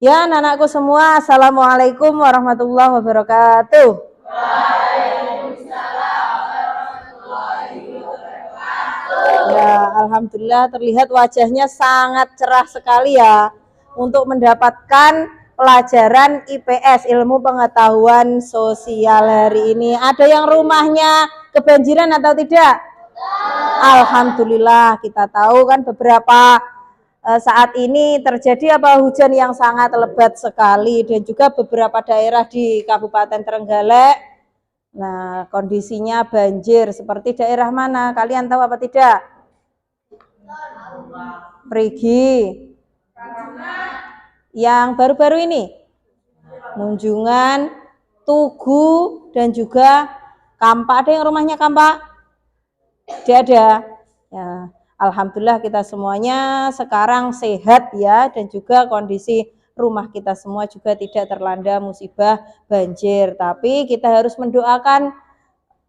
Ya, anak-anakku semua, Assalamualaikum warahmatullahi wabarakatuh. Ya, Alhamdulillah terlihat wajahnya sangat cerah sekali ya untuk mendapatkan pelajaran IPS, ilmu pengetahuan sosial hari ini. Ada yang rumahnya kebanjiran atau tidak? Alhamdulillah, kita tahu kan beberapa saat ini terjadi hujan yang sangat lebat sekali dan juga beberapa daerah di Kabupaten Trenggalek. Nah, kondisinya banjir seperti daerah mana? Kalian tahu apa tidak? Perigi. Yang baru-baru ini Munjungan, Tugu dan juga Kampak. Ada yang rumahnya Kampak? Tidak ada. Ya, Alhamdulillah kita semuanya sekarang sehat ya, dan juga kondisi rumah kita semua juga tidak terlanda musibah banjir. Tapi kita harus mendoakan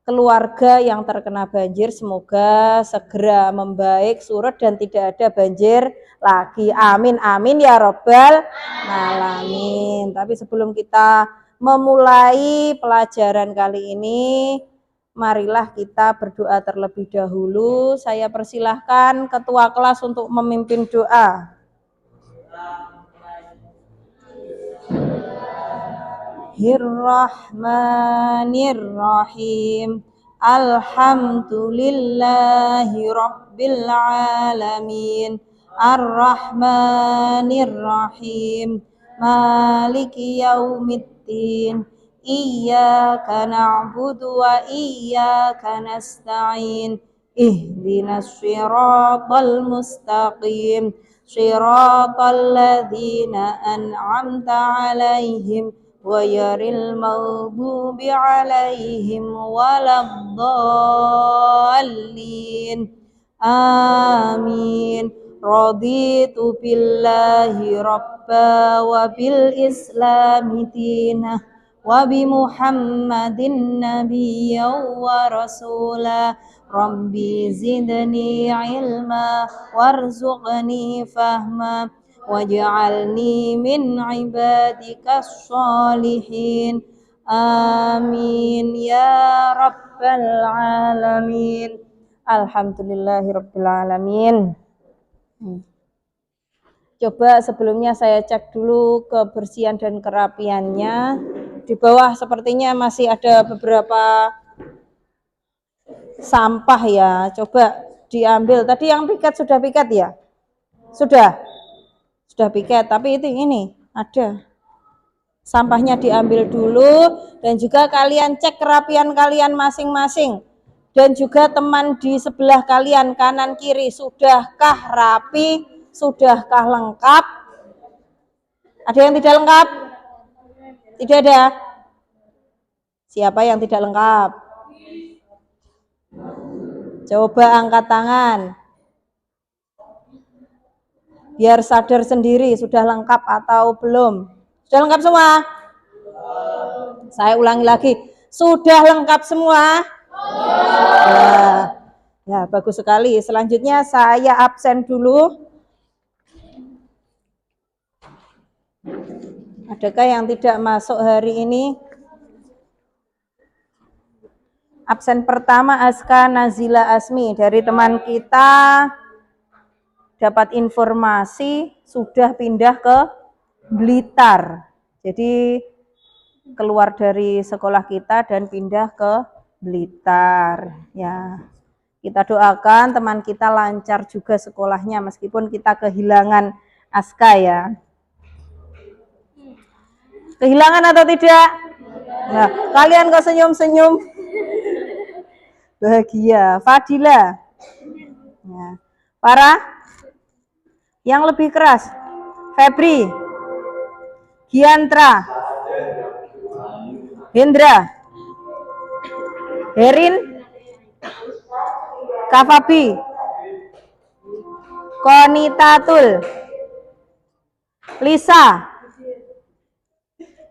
keluarga yang terkena banjir semoga segera membaik surut dan tidak ada banjir lagi. Amin amin ya robbal alamin. Tapi sebelum kita memulai pelajaran kali ini, marilah kita berdoa terlebih dahulu. Saya persilahkan ketua kelas untuk memimpin doa. Bismillahirrahmanirrahim. Alhamdulillahi rabbil alamin. Ar-Rahmanir-Rahim. Maliki yaumiddin. Iyyaka na'budu wa iyyaka nasta'in. Ihdinas siratal mustaqim. Shiratal ladzina an'amta 'alaihim ghairil maghdubi 'alaihim waladdallin. Amin. Raditu billahi rabba wa bil islami dinah wa bi Muhammadin nabiyyan wa rasula. Rabbi zidni ilma warzuqni fahma waj'alni min ibadikas sholihin. Amin ya rabbal alamin. Alhamdulillahirabbil alamin. Coba sebelumnya saya cek dulu kebersihan dan kerapiannya. Di bawah sepertinya masih ada beberapa sampah ya. Coba diambil. Tadi yang piket sudah piket ya? Sudah piket, tapi ini ada. Sampahnya diambil dulu dan juga kalian cek kerapian kalian masing-masing. Dan juga teman di sebelah kalian kanan kiri, sudahkah rapi? Sudahkah lengkap? Ada yang tidak lengkap? Tidak ada. Siapa yang tidak lengkap? Coba angkat tangan. Biar sadar sendiri sudah lengkap atau belum. Sudah lengkap semua? Saya ulangi lagi. Sudah lengkap semua? Ya, bagus sekali. Selanjutnya saya absen dulu. Adakah yang tidak masuk hari ini? Absen pertama Aska Nazila Asmi dari teman kita. Dapat informasi sudah pindah ke Blitar. Jadi keluar dari sekolah kita dan pindah ke Blitar. Ya, kita doakan teman kita lancar juga sekolahnya meskipun kita kehilangan Aska ya. Kehilangan atau tidak? Nah, kalian kok senyum-senyum? Bahagia. Fadila. Ya. Para? Yang lebih keras, Febri, Giantra, Hendra, Herin, Kafabi, Konitatul, Lisa,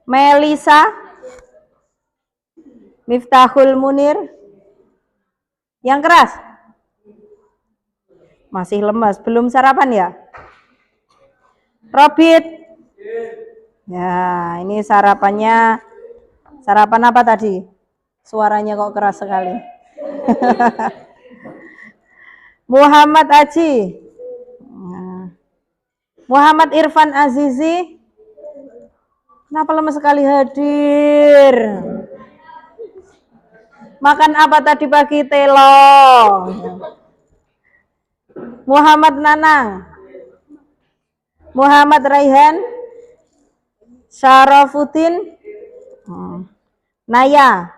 Melisa, Miftahul Munir. Yang keras? Masih lemas, belum sarapan ya? Robit, Ya, ini sarapannya. Sarapan apa tadi? Suaranya kok keras sekali. Muhammad Aji. Muhammad Irfan Azizi. Kenapa lama sekali hadir? Makan apa tadi pagi? Telo. Muhammad Nanang. Muhammad Raihan. Syarafuddin. Naya.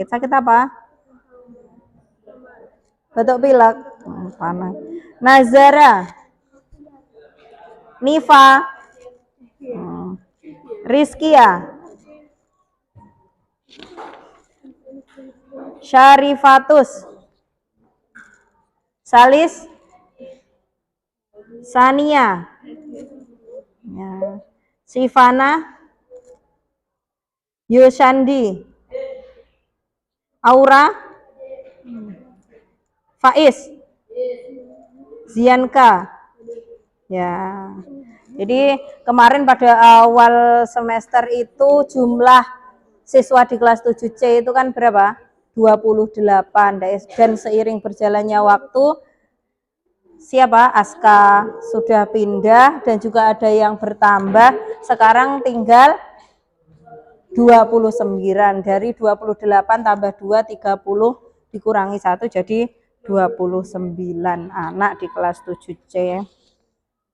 Sakit apa? Batuk pilek. Panas. Nazara. Nifa. Rizkia. Syarifatus. Salis. Sania. Ya. Sivana. Yosandi. Aura. Faiz. Zianka. Ya. Jadi kemarin pada awal semester itu jumlah siswa di kelas 7C itu kan berapa? 28. Dan seiring berjalannya waktu, siapa? Aska sudah pindah dan juga ada yang bertambah. Sekarang tinggal 29. Dari 28 tambah 2, 30 dikurangi 1 jadi 29 anak di kelas 7C.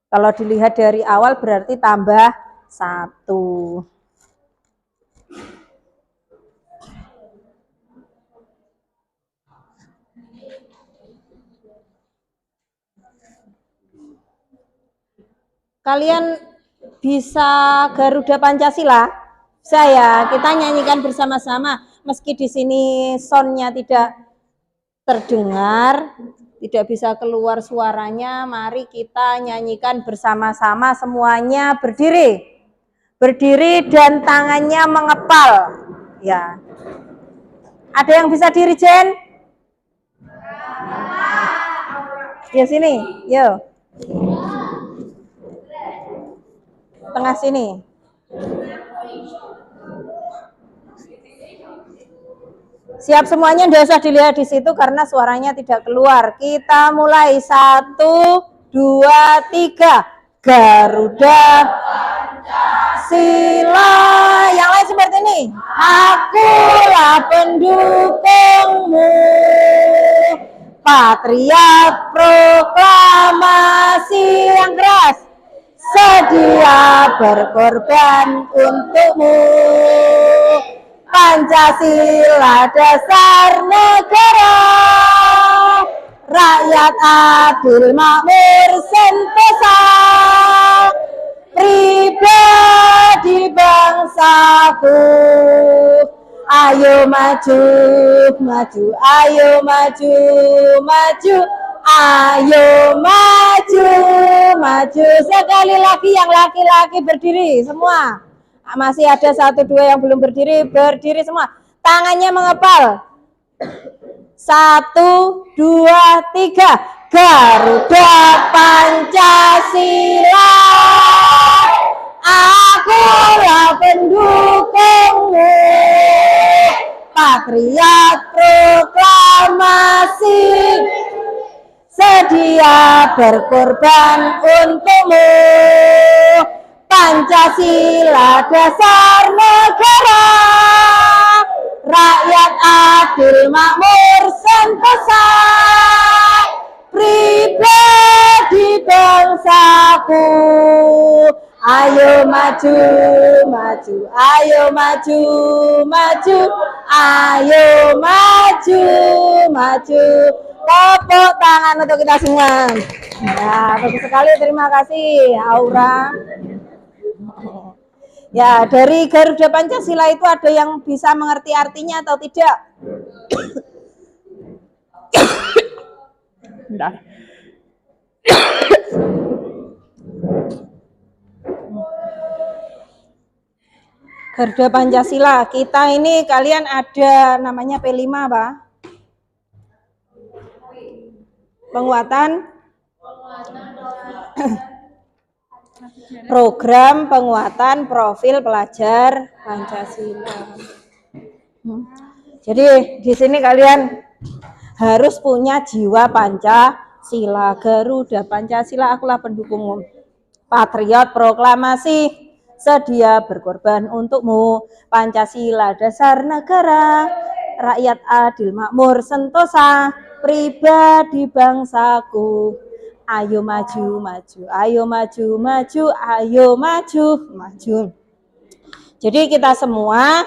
Kalau dilihat dari awal berarti tambah 1. Kalian bisa Garuda Pancasila? Saya, kita nyanyikan bersama-sama. Meski di sini soundnya tidak terdengar, tidak bisa keluar suaranya, mari kita nyanyikan bersama-sama semuanya berdiri. Berdiri dan tangannya mengepal. Ya. Ada yang bisa diri, Jen? Ya sini, yuk. Tengah sini. Siap semuanya, tidak usah dilihat di situ karena suaranya tidak keluar. Kita mulai 1, 2, 3. Garuda Pancasila. Yang lain seperti ini. Akulah pendukungmu. Patriot proklamasi yang keras. Sedia berkorban untukmu. Pancasila dasar negara, rakyat adil makmur sentosa, pribadi bangsaku. Ayo maju, maju, ayo maju, maju, ayo maju, maju. Sekali lagi yang laki-laki berdiri semua. Masih ada 1, 2 yang belum berdiri, berdiri semua. Tangannya mengepal. 1, 2, 3. Garuda Pancasila. Akulah pendukungmu. Patriot proklamasi. Sedia berkorban untukmu. Pancasila dasar negara, rakyat adil makmur sentosa, pribadi bangsaku. Ayo maju, maju, ayo maju, maju, ayo maju, maju. Tepuk tangan untuk kita semua. Ya, bagus sekali, terima kasih Aura. Ya, dari Garuda Pancasila itu ada yang bisa mengerti artinya atau tidak? Bentar. Garuda Pancasila, kita ini kalian ada namanya P5 Pak? Penguatan Program penguatan profil pelajar Pancasila. Jadi di sini kalian harus punya jiwa Pancasila. Garuda Pancasila, akulah pendukungmu. Patriot proklamasi, sedia berkorban untukmu. Pancasila dasar negara, rakyat adil makmur sentosa, pribadi bangsaku. Ayo maju, maju, ayo maju, maju, ayo maju, maju. Jadi kita semua,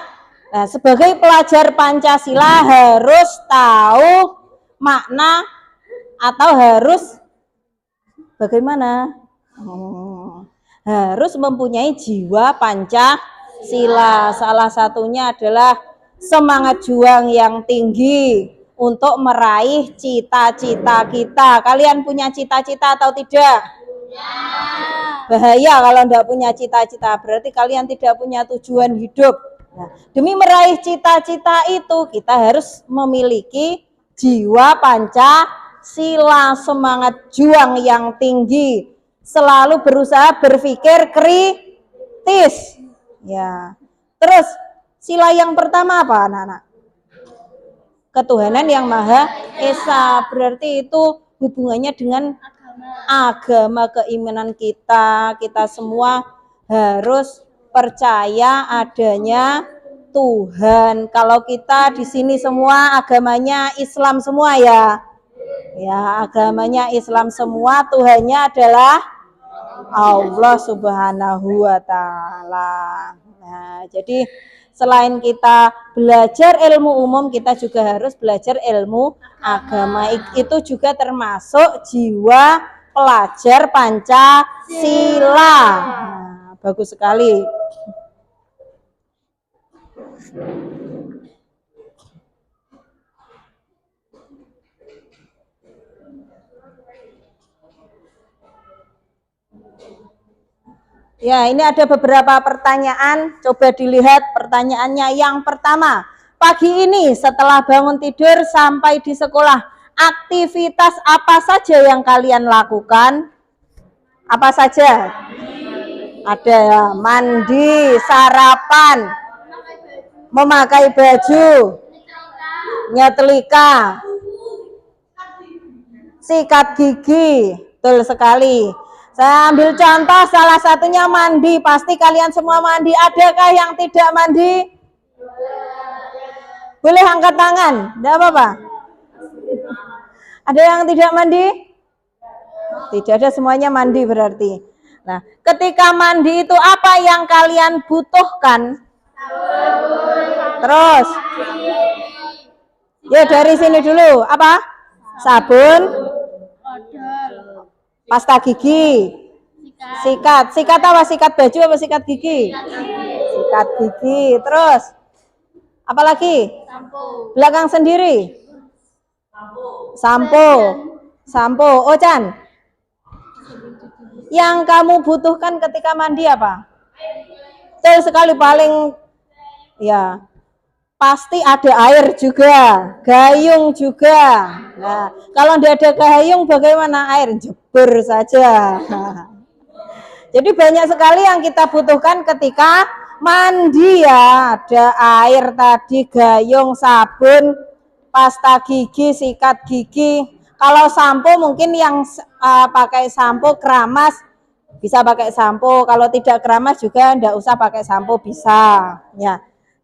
nah, sebagai pelajar Pancasila harus tahu makna atau harus bagaimana? Harus mempunyai jiwa Pancasila. Salah satunya adalah semangat juang yang tinggi untuk meraih cita-cita kita. Kalian punya cita-cita atau tidak? Ya. Bahaya kalau tidak punya cita-cita, berarti kalian tidak punya tujuan hidup. Nah, demi meraih cita-cita itu kita harus memiliki jiwa Pancasila, semangat juang yang tinggi, selalu berusaha berpikir kritis. Ya. Terus sila yang pertama apa, anak-anak? Ketuhanan yang Maha Esa, berarti itu hubungannya dengan agama, keimanan kita. Kita semua harus percaya adanya Tuhan. Kalau kita di sini semua agamanya Islam semua ya. Ya, agamanya Islam semua, Tuhannya adalah Allah Subhanahu wa taala. Nah, jadi selain kita belajar ilmu umum, kita juga harus belajar ilmu agama. Itu juga termasuk jiwa pelajar Pancasila. Nah, bagus sekali. Ya, ini ada beberapa pertanyaan. Coba dilihat pertanyaannya. Yang pertama, pagi ini setelah bangun tidur sampai di sekolah, aktivitas apa saja yang kalian lakukan? Apa saja? Ada ya, mandi, sarapan, memakai baju, nyetrika, sikat gigi. Betul sekali. Saya ambil contoh, salah satunya mandi. Pasti kalian semua mandi. Adakah yang tidak mandi? Boleh angkat tangan, tidak apa-apa. Ada yang tidak mandi? Tidak ada, semuanya mandi berarti. Nah, ketika mandi itu apa yang kalian butuhkan? Terus, ya dari sini dulu. Apa? Sabun, pasta gigi, sikat. Sikat apa? Sikat baju apa sikat gigi? Sikat gigi. Terus apa lagi? Belakang sendiri. Sampo. Sampo. Ocan, yang kamu butuhkan ketika mandi apa? Betul sekali, paling ya pasti ada air juga, gayung juga. Nah, kalau tidak ada gayung bagaimana? Air jebur saja. Jadi banyak sekali yang kita butuhkan ketika mandi ya. Ada air tadi, gayung, sabun, pasta gigi, sikat gigi. Kalau sampo mungkin yang pakai sampo keramas bisa pakai sampo. Kalau tidak keramas juga tidak usah pakai sampo, bisa ya.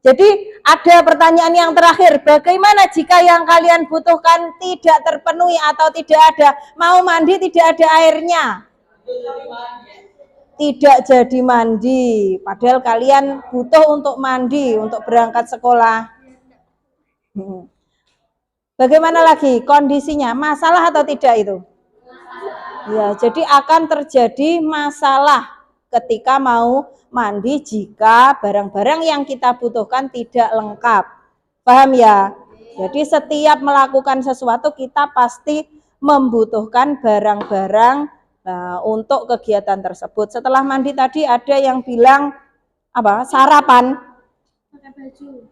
Jadi ada pertanyaan yang terakhir, bagaimana jika yang kalian butuhkan tidak terpenuhi atau tidak ada? Mau mandi tidak ada airnya? Tidak jadi mandi, padahal kalian butuh untuk mandi, untuk berangkat sekolah. Bagaimana lagi kondisinya? Masalah atau tidak itu? Ya, jadi akan terjadi masalah ketika mau mandi jika barang-barang yang kita butuhkan tidak lengkap. Paham ya? Jadi setiap melakukan sesuatu kita pasti membutuhkan barang-barang untuk kegiatan tersebut. Setelah mandi tadi ada yang bilang apa? Sarapan. Pakai baju.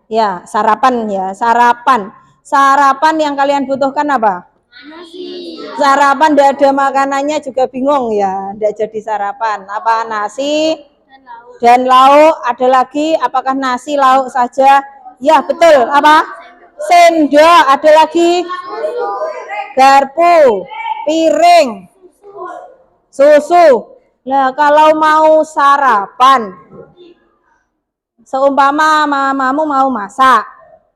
Ya, sarapan ya, sarapan. Sarapan yang kalian butuhkan apa? Nasi. Sarapan tidak ada makanannya juga bingung ya, tidak jadi sarapan. Apa nasi dan lauk, ada lagi apakah nasi lauk saja? Ya betul, apa? Sendok, ada lagi garpu, piring, susu. Nah, kalau mau sarapan, seumpama mamamu mau masak,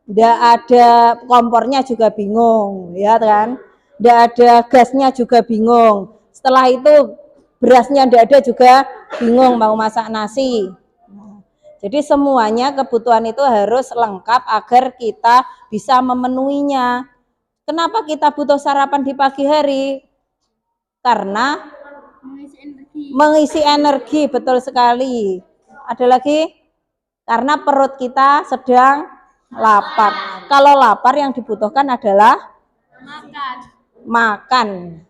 tidak ada kompornya juga bingung, ya kan? Tidak ada gasnya juga bingung. Setelah itu berasnya tidak ada juga bingung mau masak nasi. Jadi semuanya kebutuhan itu harus lengkap agar kita bisa memenuhinya. Kenapa kita butuh sarapan di pagi hari? Karena mengisi energi, betul sekali. Ada lagi? Karena perut kita sedang lapar. Kalau lapar yang dibutuhkan adalah makan.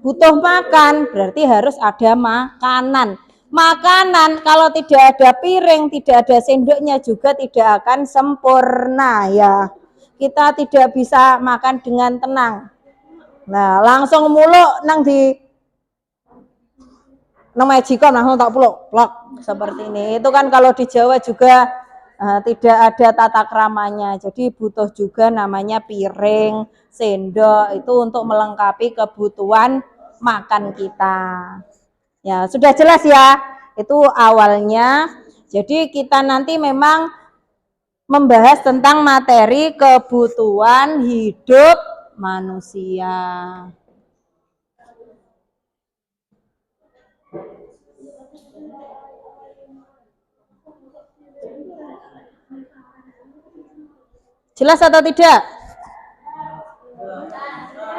Butuh makan berarti harus ada makanan. Makanan kalau tidak ada piring, tidak ada sendoknya juga tidak akan sempurna ya. Kita tidak bisa makan dengan tenang. Nah, langsung muluk nang di nang majikan langsung tak peluk, plok seperti ini. Itu kan kalau di Jawa juga tidak ada tata keramanya. Jadi butuh juga namanya piring, sendok itu untuk melengkapi kebutuhan makan kita. Ya, sudah jelas ya. Itu awalnya. Jadi kita nanti memang membahas tentang materi kebutuhan hidup manusia. Jelas atau tidak?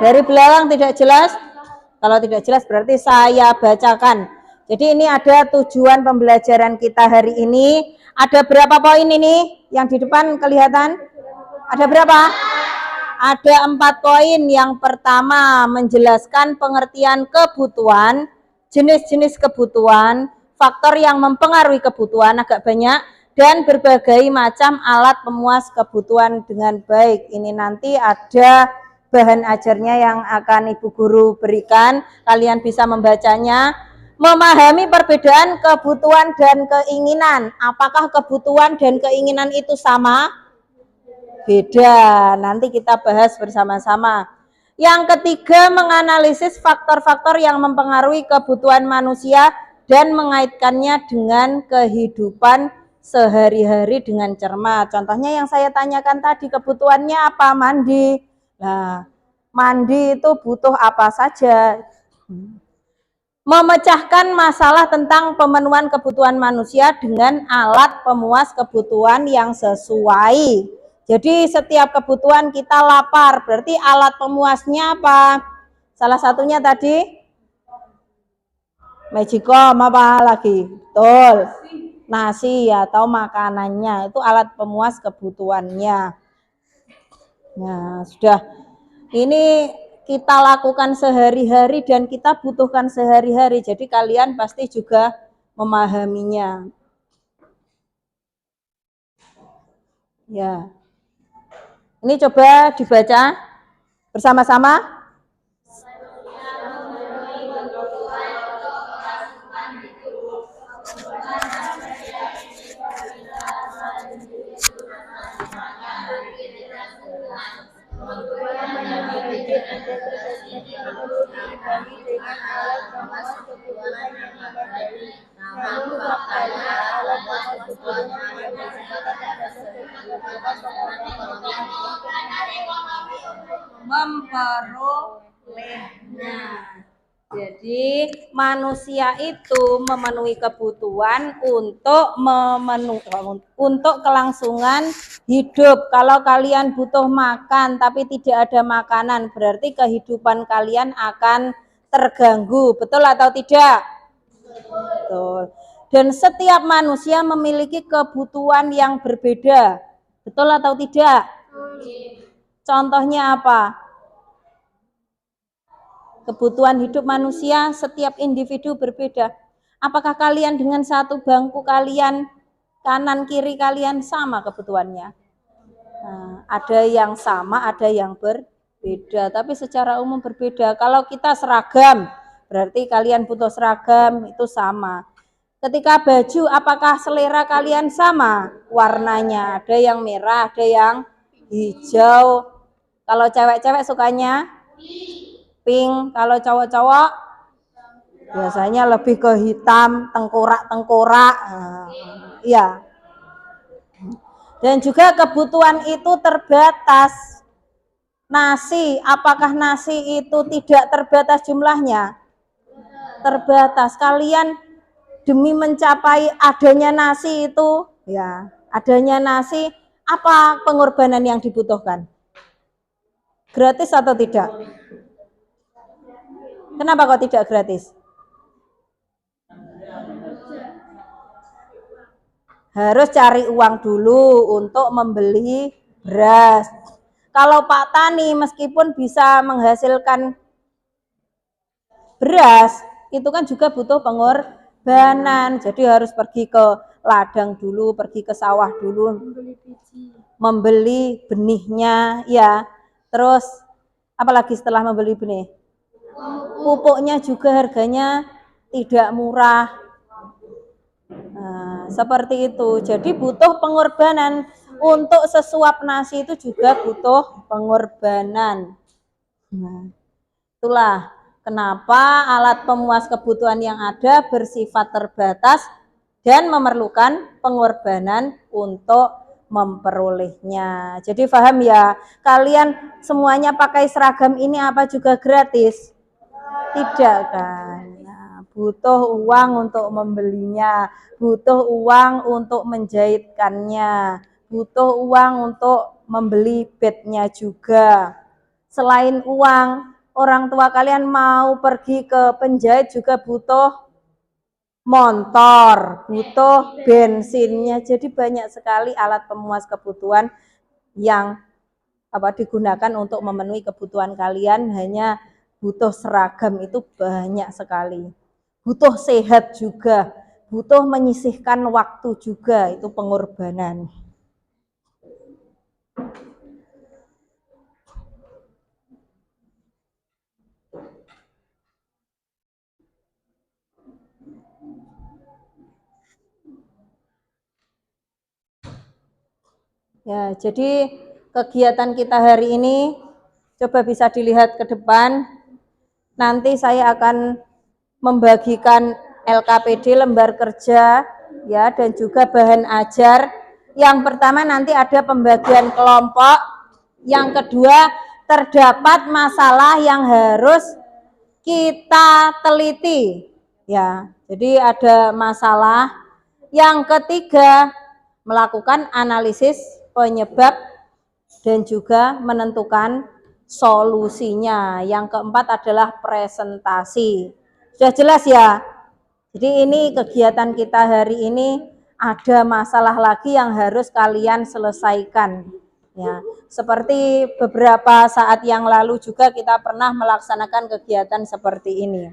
Dari belakang tidak jelas? Kalau tidak jelas berarti saya bacakan. Jadi ini ada tujuan pembelajaran kita hari ini. Ada berapa poin ini yang di depan kelihatan? Ada berapa? Ada 4 poin. Yang pertama menjelaskan pengertian kebutuhan, jenis-jenis kebutuhan, faktor yang mempengaruhi kebutuhan agak banyak, dan berbagai macam alat pemuas kebutuhan dengan baik. Ini nanti ada bahan ajarnya yang akan Ibu Guru berikan. Kalian bisa membacanya. Memahami perbedaan kebutuhan dan keinginan. Apakah kebutuhan dan keinginan itu sama? Beda. Nanti kita bahas bersama-sama. Yang ketiga, menganalisis faktor-faktor yang mempengaruhi kebutuhan manusia dan mengaitkannya dengan kehidupan sehari-hari dengan cermat. Contohnya yang saya tanyakan tadi, kebutuhannya apa? Mandi. Nah, mandi itu butuh apa saja? Memecahkan masalah tentang pemenuhan kebutuhan manusia dengan alat pemuas kebutuhan yang sesuai. Jadi setiap kebutuhan kita lapar, berarti alat pemuasnya apa? Salah satunya tadi magicom, apa lagi? Betul. Nasi atau makanannya, itu alat pemuas kebutuhannya. Nah, sudah. Ini kita lakukan sehari-hari dan kita butuhkan sehari-hari. Jadi kalian pasti juga memahaminya. Ya. Ini coba dibaca bersama-sama. Memperolehnya. Jadi manusia itu memenuhi kebutuhan untuk kelangsungan hidup. Kalau kalian butuh makan tapi tidak ada makanan, berarti kehidupan kalian akan terganggu. Betul atau tidak? Betul. Dan setiap manusia memiliki kebutuhan yang berbeda. Betul atau tidak? Contohnya apa? Kebutuhan hidup manusia setiap individu berbeda. Apakah kalian dengan satu bangku kalian, kanan kiri kalian sama kebutuhannya? Nah, ada yang sama, ada yang berbeda. Beda, tapi secara umum berbeda. Kalau kita seragam, berarti kalian butuh seragam, itu sama. Ketika baju, apakah selera kalian sama warnanya? Ada yang merah, ada yang hijau. Kalau cewek-cewek sukanya pink, kalau cowok-cowok biasanya lebih ke hitam, tengkorak-tengkorak. Iya. Dan juga kebutuhan itu terbatas. Nasi, apakah nasi itu tidak terbatas jumlahnya? Terbatas. Kalian demi mencapai adanya nasi itu, ya, adanya nasi, apa pengorbanan yang dibutuhkan? Gratis atau tidak? Kenapa kok tidak gratis? Harus cari uang dulu untuk membeli beras. Kalau Pak Tani meskipun bisa menghasilkan beras, itu kan juga butuh pengorbanan. Jadi harus pergi ke ladang dulu, pergi ke sawah dulu, membeli benihnya, ya. Terus apalagi setelah membeli benih? Pupuknya juga harganya tidak murah. Nah, seperti itu. Jadi butuh pengorbanan. Untuk sesuap nasi itu juga butuh pengorbanan. Nah, itulah kenapa alat pemuas kebutuhan yang ada bersifat terbatas dan memerlukan pengorbanan untuk memperolehnya. Jadi paham ya, kalian semuanya pakai seragam ini apa juga gratis? Tidak kan? Nah, butuh uang untuk membelinya, butuh uang untuk menjahitkannya, butuh uang untuk membeli bednya juga. Selain uang, orang tua kalian mau pergi ke penjahit juga butuh motor, butuh bensinnya. Jadi banyak sekali alat pemuas kebutuhan yang digunakan untuk memenuhi kebutuhan kalian. Hanya butuh seragam itu banyak sekali. Butuh sehat juga, butuh menyisihkan waktu juga, itu pengorbanan. Ya, jadi kegiatan kita hari ini coba bisa dilihat ke depan. Nanti saya akan membagikan LKPD, lembar kerja, ya, dan juga bahan ajar. Yang pertama nanti ada pembagian kelompok. Yang kedua, terdapat masalah yang harus kita teliti, ya. Jadi ada masalah. Yang ketiga, melakukan analisis penyebab dan juga menentukan solusinya. Yang keempat adalah presentasi. Sudah jelas ya? Jadi ini kegiatan kita hari ini, ada masalah lagi yang harus kalian selesaikan. Ya, seperti beberapa saat yang lalu juga kita pernah melaksanakan kegiatan seperti ini.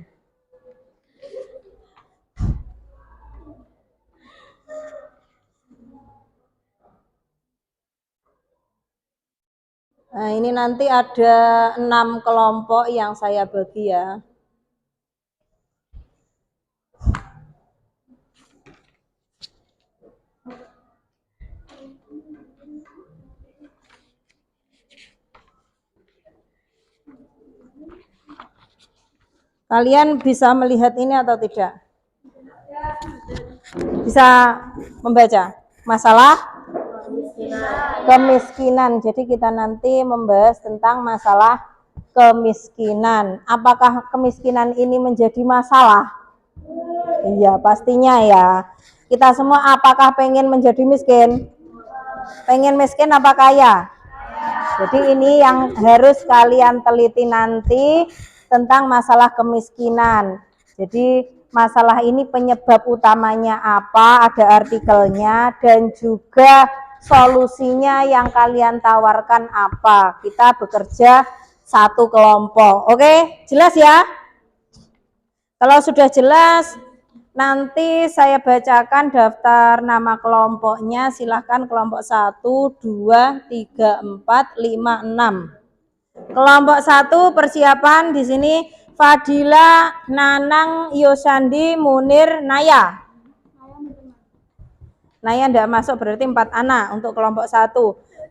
Nah, ini nanti ada 6 kelompok yang saya bagi ya. Kalian bisa melihat ini atau tidak? Bisa membaca? Masalah kemiskinan. Jadi kita nanti membahas tentang masalah kemiskinan. Apakah kemiskinan ini menjadi masalah? Iya, pastinya ya. Kita semua apakah pengen menjadi miskin? Pengen miskin apa kaya? Jadi ini yang harus kalian teliti nanti tentang masalah kemiskinan. Jadi masalah ini penyebab utamanya apa, ada artikelnya, dan juga solusinya yang kalian tawarkan apa. Kita bekerja satu kelompok. Oke, jelas ya? Kalau sudah jelas, nanti saya bacakan daftar nama kelompoknya. Silahkan kelompok 1, 2, 3, 4, 5, 6. Kelompok 1 persiapan di sini Fadila, Nanang, Yosandi, Munir, Naya. Naya tidak masuk berarti 4 anak untuk kelompok 1.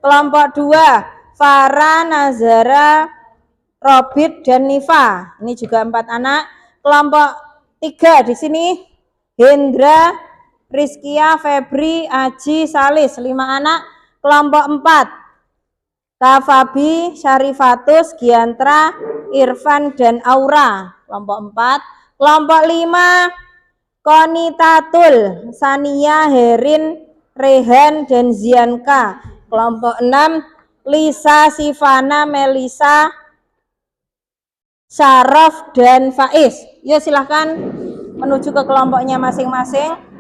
Kelompok 2 Farah, Nazara, Robit dan Nifa. Ini juga 4 anak. Kelompok 3 di sini Hendra, Rizkia, Febri, Aji, Salis 5 anak. Kelompok 4 Kafabi, Syarifatus, Giantra, Irfan dan Aura. Kelompok 4. Kelompok 5 Konitatul, Sania, Herin, Rehan dan Zianka. Kelompok 6 Lisa, Sivana, Melisa, Syaraf dan Faiz. Yuk silahkan menuju ke kelompoknya masing-masing.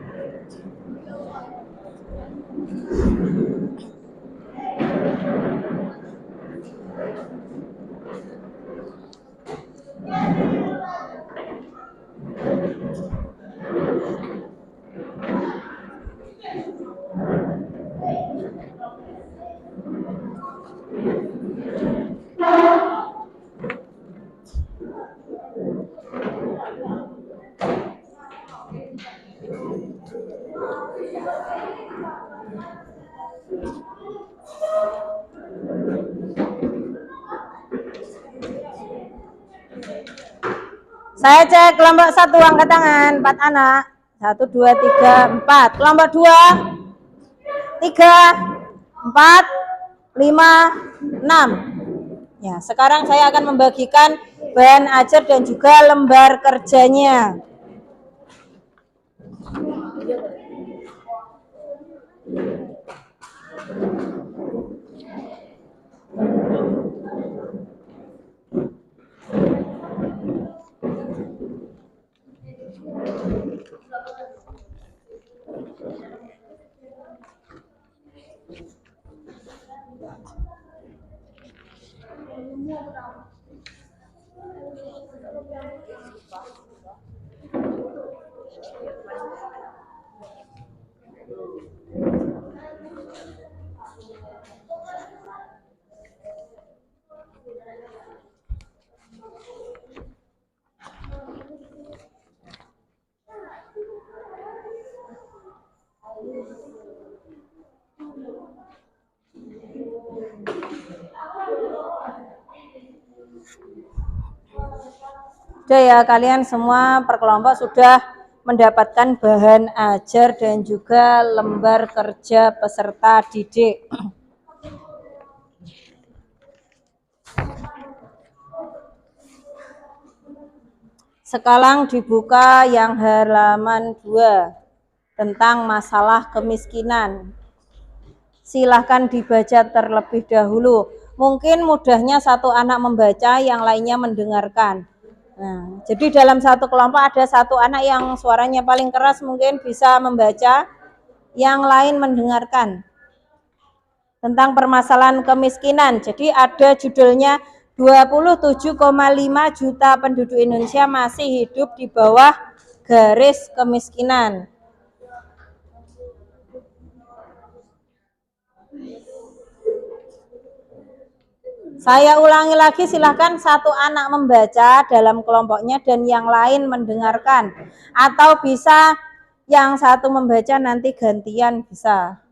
Saya cek kelompok 1 angkat tangan, 4 anak. 1, 2, 3, 4. Kelompok 2 3, 4, 5, 6. Ya, sekarang saya akan membagikan bahan ajar dan juga lembar kerjanya. Sudah ya, kalian semua per kelompok sudah mendapatkan bahan ajar dan juga lembar kerja peserta didik. Sekarang dibuka yang halaman 2 tentang masalah kemiskinan. Silahkan dibaca terlebih dahulu. Mungkin mudahnya satu anak membaca, yang lainnya mendengarkan. Nah, jadi dalam satu kelompok ada satu anak yang suaranya paling keras mungkin bisa membaca, yang lain mendengarkan. Tentang permasalahan kemiskinan. Jadi ada judulnya 27,5 juta penduduk Indonesia masih hidup di bawah garis kemiskinan. Saya ulangi lagi, silahkan satu anak membaca dalam kelompoknya dan yang lain mendengarkan. Atau bisa yang satu membaca nanti gantian bisa.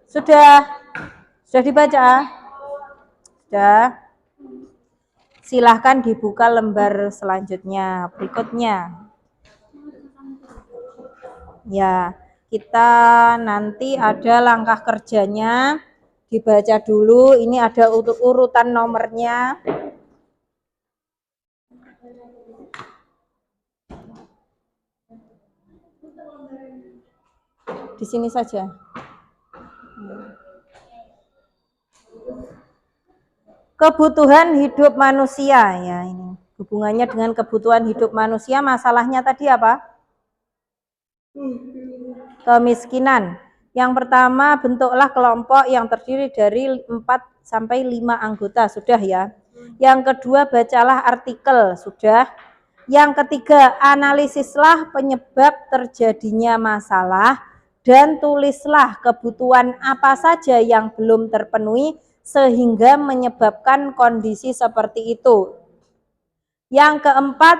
Sudah? Sudah dibaca? Sudah. Silahkan dibuka lembar selanjutnya, berikutnya. Ya, kita nanti ada langkah kerjanya, dibaca dulu, ini ada urutan nomornya. Di sini saja. Kebutuhan hidup manusia, ya ini hubungannya dengan kebutuhan hidup manusia. Masalahnya tadi apa? Kemiskinan. Yang pertama, bentuklah kelompok yang terdiri dari 4 sampai 5 anggota, sudah ya. Yang kedua, bacalah artikel, sudah. Yang ketiga, analisislah penyebab terjadinya masalah dan tulislah kebutuhan apa saja yang belum terpenuhi sehingga menyebabkan kondisi seperti itu. Yang keempat,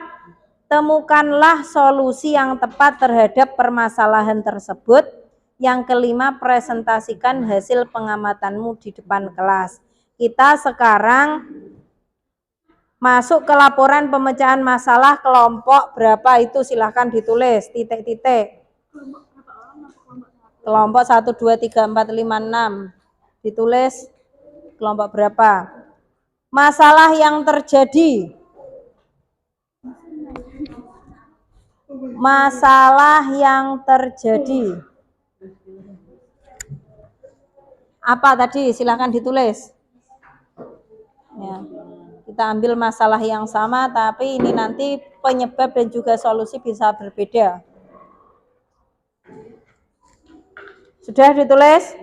temukanlah solusi yang tepat terhadap permasalahan tersebut. Yang kelima, presentasikan hasil pengamatanmu di depan kelas. Kita sekarang masuk ke laporan pemecahan masalah kelompok berapa itu, silahkan ditulis titik-titik. Kelompok 1, 2, 3, 4, 5, 6. Ditulis kelompok berapa. Masalah yang terjadi. Masalah yang terjadi. Apa tadi? Silahkan ditulis. Ya. Kita ambil masalah yang sama, tapi ini nanti penyebab dan juga solusi bisa berbeda. Sudah ditulis?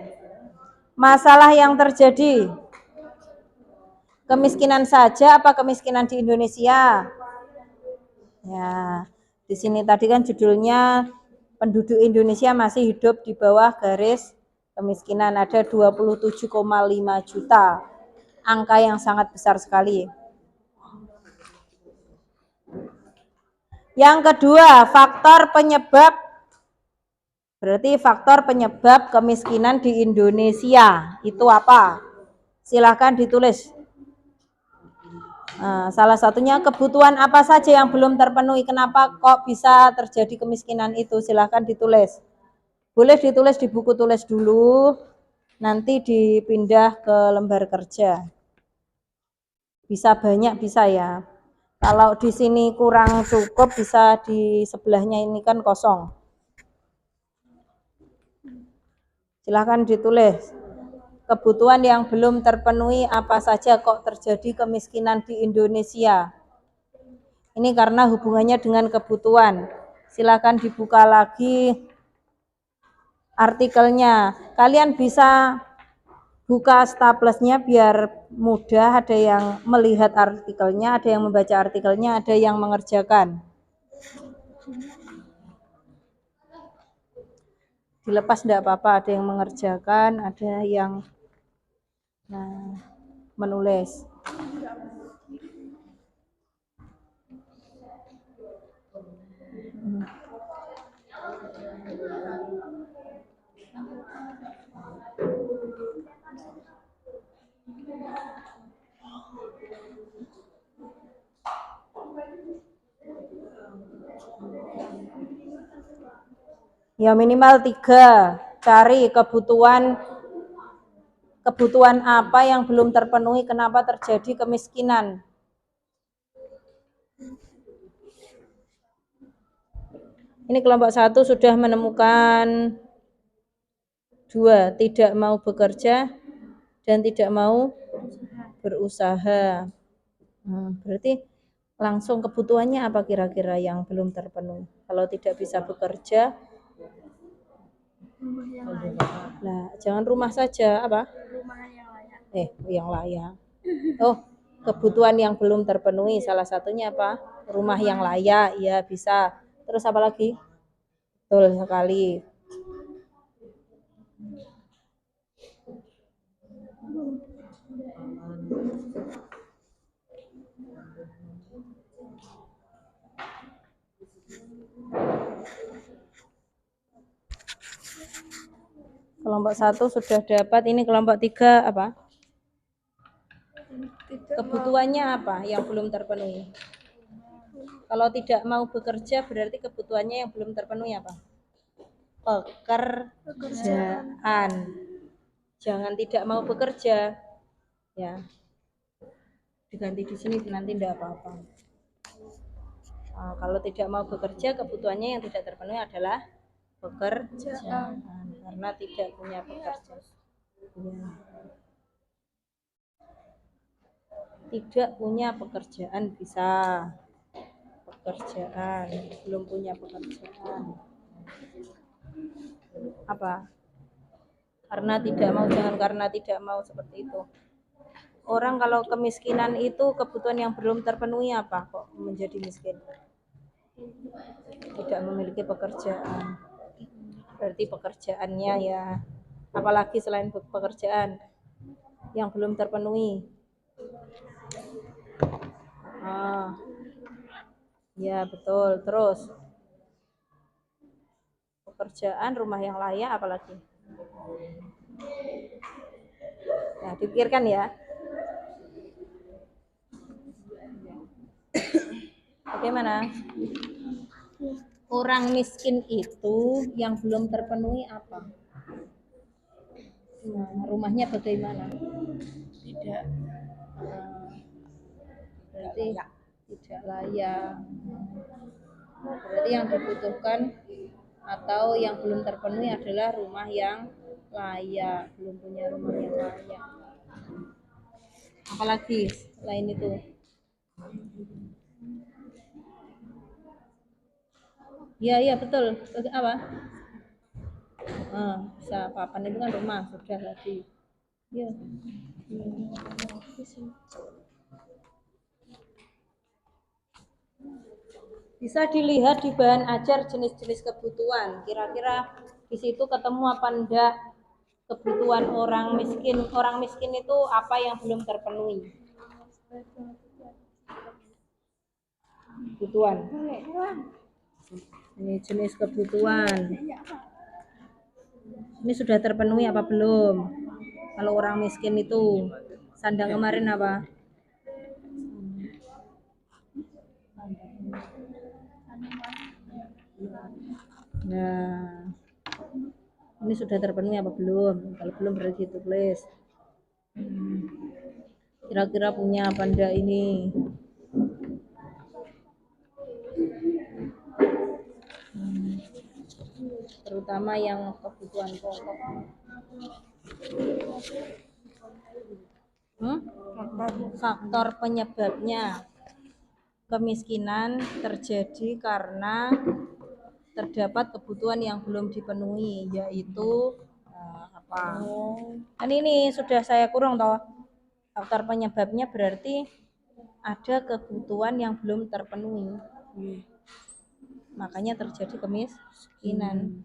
Masalah yang terjadi. Kemiskinan saja apa kemiskinan di Indonesia? Ya, di sini tadi kan judulnya penduduk Indonesia masih hidup di bawah garis kemiskinan, ada 27,5 juta. Angka yang sangat besar sekali. Yang kedua, faktor penyebab. Berarti faktor penyebab kemiskinan di Indonesia itu apa? Silahkan ditulis. Salah satunya kebutuhan apa saja yang belum terpenuhi, kenapa kok bisa terjadi kemiskinan itu, silahkan ditulis. Boleh ditulis di buku tulis dulu, nanti dipindah ke lembar kerja. Bisa banyak, bisa ya. Kalau di sini kurang cukup, bisa di sebelahnya ini kan kosong. Silahkan ditulis. Kebutuhan yang belum terpenuhi apa saja kok terjadi kemiskinan di Indonesia. Ini karena hubungannya dengan kebutuhan. Silakan dibuka lagi artikelnya. Kalian bisa buka staplesnya biar mudah, ada yang melihat artikelnya, ada yang membaca artikelnya, ada yang mengerjakan. Dilepas enggak apa-apa, ada yang mengerjakan, ada yang menulis. Ya minimal 3. Cari kebutuhan apa yang belum terpenuhi, kenapa terjadi kemiskinan. Ini kelompok 1 sudah menemukan 2, tidak mau bekerja dan tidak mau berusaha. Berarti langsung kebutuhannya apa kira-kira yang belum terpenuhi? Kalau tidak bisa bekerja, nah jangan rumah saja, apa? Rumah yang layak. Yang layak. Oh, kebutuhan yang belum terpenuhi salah satunya apa? Rumah yang layak, ya bisa. Terus apa lagi? Betul sekali. Kelompok 1 sudah dapat, ini kelompok 3 apa? Kebutuhannya apa yang belum terpenuhi? Kalau tidak mau bekerja berarti kebutuhannya yang belum terpenuhi apa? Pekerjaan. Jangan tidak mau bekerja. Ya. Diganti di sini nanti tidak apa-apa. Nah, kalau tidak mau bekerja, kebutuhannya yang tidak terpenuhi adalah pekerjaan karena tidak punya pekerjaan. Ya. Tidak punya pekerjaan bisa. Pekerjaan, belum punya pekerjaan. Apa? Karena tidak mau, jangan karena tidak mau seperti itu. Orang kalau kemiskinan itu kebutuhan yang belum terpenuhi apa kok menjadi miskin? Tidak memiliki pekerjaan. Berarti pekerjaannya ya, apalagi selain pekerjaan yang belum terpenuhi. Ya betul. Terus pekerjaan, rumah yang layak, apalagi? Nah, dipikirkan ya. Bagaimana? Orang miskin itu yang belum terpenuhi apa? Rumahnya bagaimana? Tidak. Berarti tidak layak. Berarti yang dibutuhkan atau yang belum terpenuhi adalah rumah yang layak, belum punya rumah yang layak. Apalagi selain itu? Iya betul. Apa? Bisa papan itu kan rumah sudah tadi. Ya. Bisa dilihat di bahan ajar jenis-jenis kebutuhan. Kira-kira di situ ketemu apa enggak kebutuhan orang miskin? Orang miskin itu apa yang belum terpenuhi? Kebutuhan. Ini jenis kebutuhan. Ini sudah terpenuhi apa belum? Kalau orang miskin itu sandang kemarin apa? Nah, ini sudah terpenuhi apa belum? Kalau belum berarti ditulis. Kira-kira punya apa enggak ini? Terutama yang kebutuhan pokok. Faktor penyebabnya kemiskinan terjadi karena terdapat kebutuhan yang belum dipenuhi, yaitu apa? Kan ini sudah saya kurung toh. Faktor penyebabnya berarti ada kebutuhan yang belum terpenuhi. Makanya terjadi kemiskinan.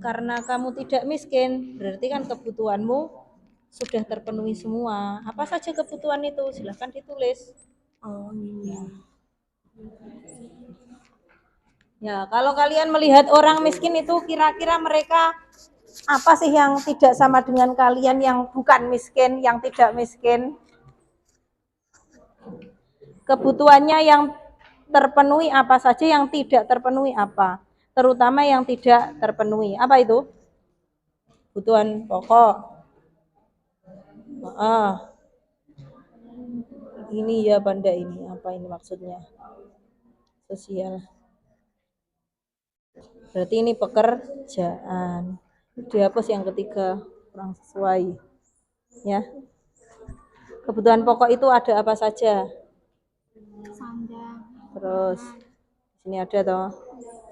Karena kamu tidak miskin, berarti kan kebutuhanmu sudah terpenuhi semua. Apa saja kebutuhan itu? Silahkan ditulis. Ya, kalau kalian melihat orang miskin itu kira-kira mereka apa sih yang tidak sama dengan kalian yang bukan miskin, yang tidak miskin? Kebutuhannya yang terpenuhi apa saja, yang tidak terpenuhi apa? terutama yang tidak terpenuhi. Apa itu? Kebutuhan pokok. Ini ya benda ini, apa ini maksudnya? Sosial. Berarti ini pekerjaan. Dihapus yang ketiga, kurang sesuai. Ya. Kebutuhan pokok itu ada apa saja? Sandang. Terus di sini ada toh.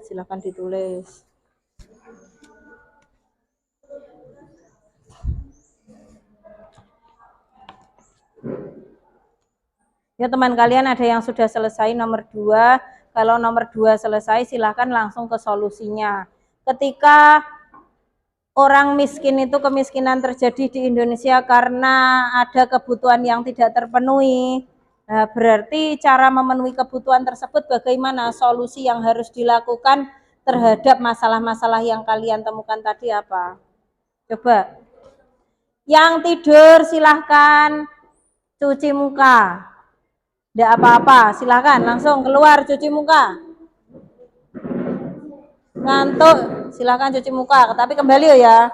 Silakan ditulis. Ya teman kalian ada yang sudah selesai nomor 2. Kalau nomor 2 selesai silahkan langsung ke solusinya. Ketika orang miskin itu kemiskinan terjadi di Indonesia karena ada kebutuhan yang tidak terpenuhi. Nah, berarti cara memenuhi kebutuhan tersebut bagaimana? Solusi yang harus dilakukan terhadap masalah-masalah yang kalian temukan tadi apa? Coba. Yang tidur silahkan cuci muka. Tidak apa-apa, silahkan langsung keluar cuci muka. Ngantuk, silahkan cuci muka, tapi kembali ya.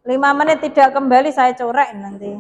5 menit tidak kembali saya corek nanti.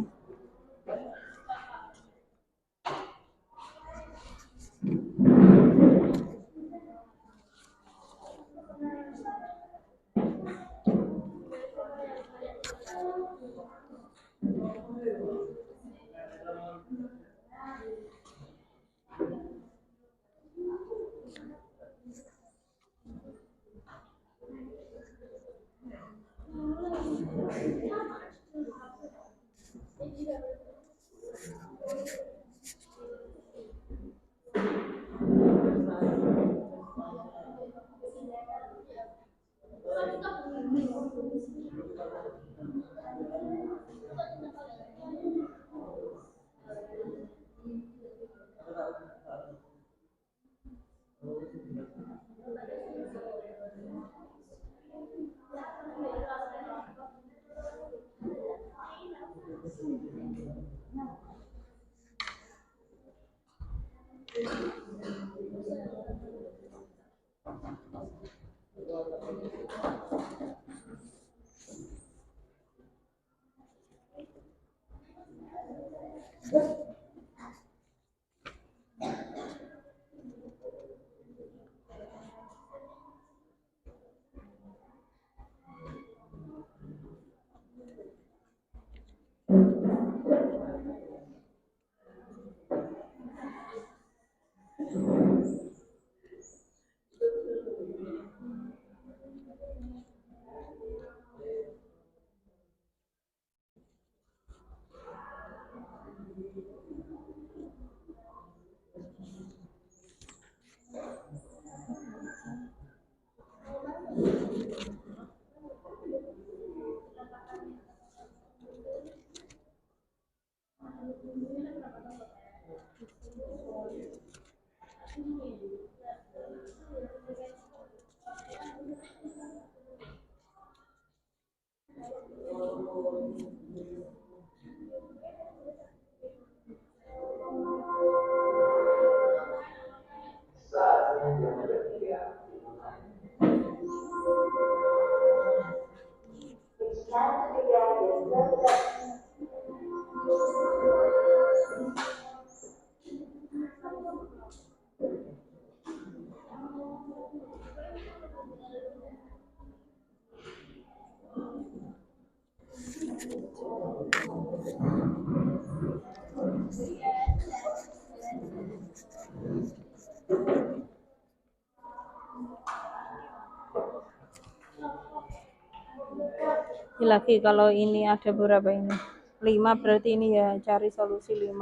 Lagi kalau ini ada berapa ini? 5 berarti ini ya cari solusi 5.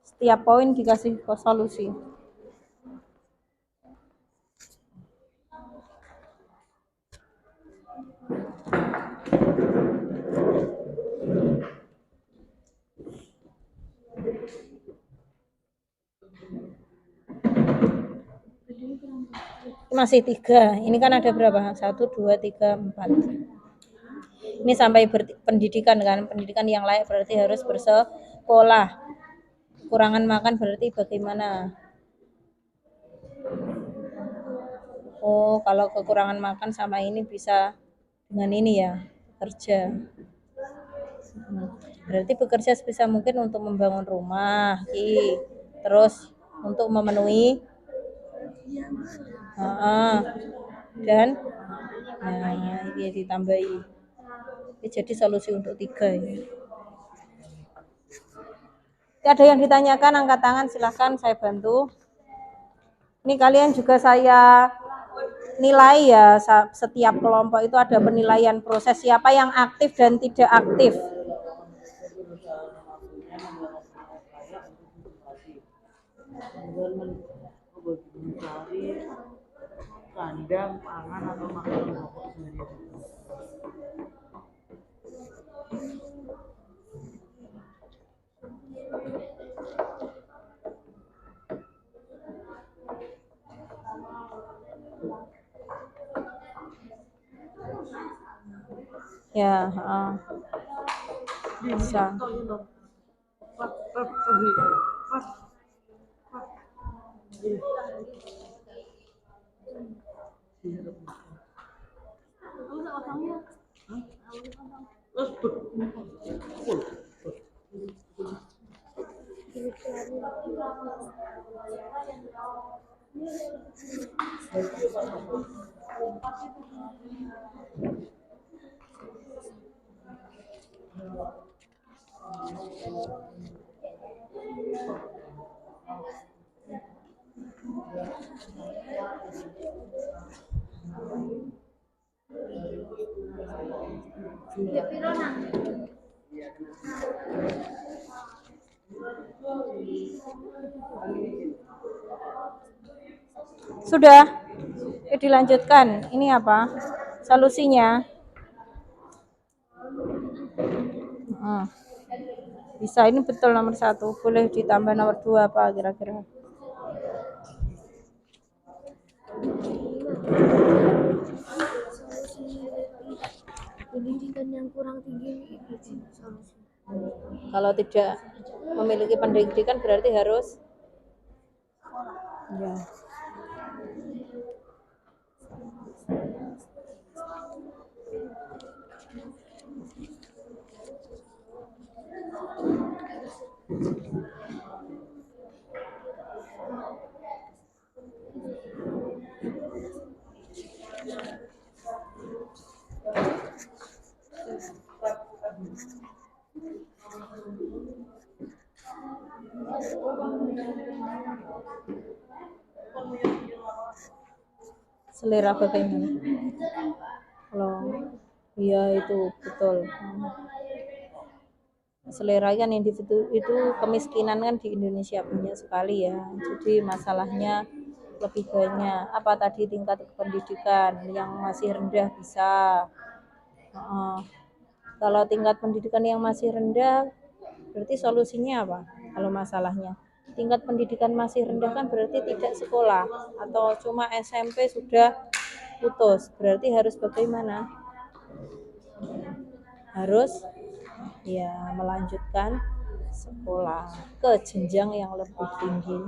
Setiap poin dikasih solusi. Masih 3. Ini kan ada berapa? 1, 2, 3, 4. Ini sampai pendidikan kan. Pendidikan yang layak berarti harus bersekolah. Kekurangan makan berarti bagaimana? Oh, kalau kekurangan makan sama ini bisa dengan ini ya, kerja. Berarti bekerja sebisa mungkin untuk membangun rumah, terus untuk memenuhi dan ini ditambahi. Ini jadi solusi untuk 3 ini. Ada yang ditanyakan, angkat tangan, silahkan saya bantu. Ini kalian juga saya nilai ya, setiap kelompok itu ada penilaian proses siapa yang aktif dan tidak aktif. Mencari kandang, pangan atau makanan pokok sendiri. Ya, bisa. Sudah? Dilanjutkan. Ini apa? Solusinya? Bisa, ini betul nomor 1. Boleh ditambah nomor 2 apa kira-kira? Pendidikan yang kurang tinggi itu solusi. Kalau tidak memiliki pendidikan berarti harus ya. Selera bagaimana? Kalau iya itu betul. Selera kan individu itu kemiskinan kan di Indonesia banyak sekali ya. Jadi masalahnya lebih banyak. Apa tadi tingkat pendidikan yang masih rendah bisa. Kalau tingkat pendidikan yang masih rendah, berarti solusinya apa? Kalau masalahnya tingkat pendidikan masih rendah kan berarti tidak sekolah atau cuma SMP sudah putus. Berarti harus bagaimana? Harus ya melanjutkan sekolah ke jenjang yang lebih tinggi.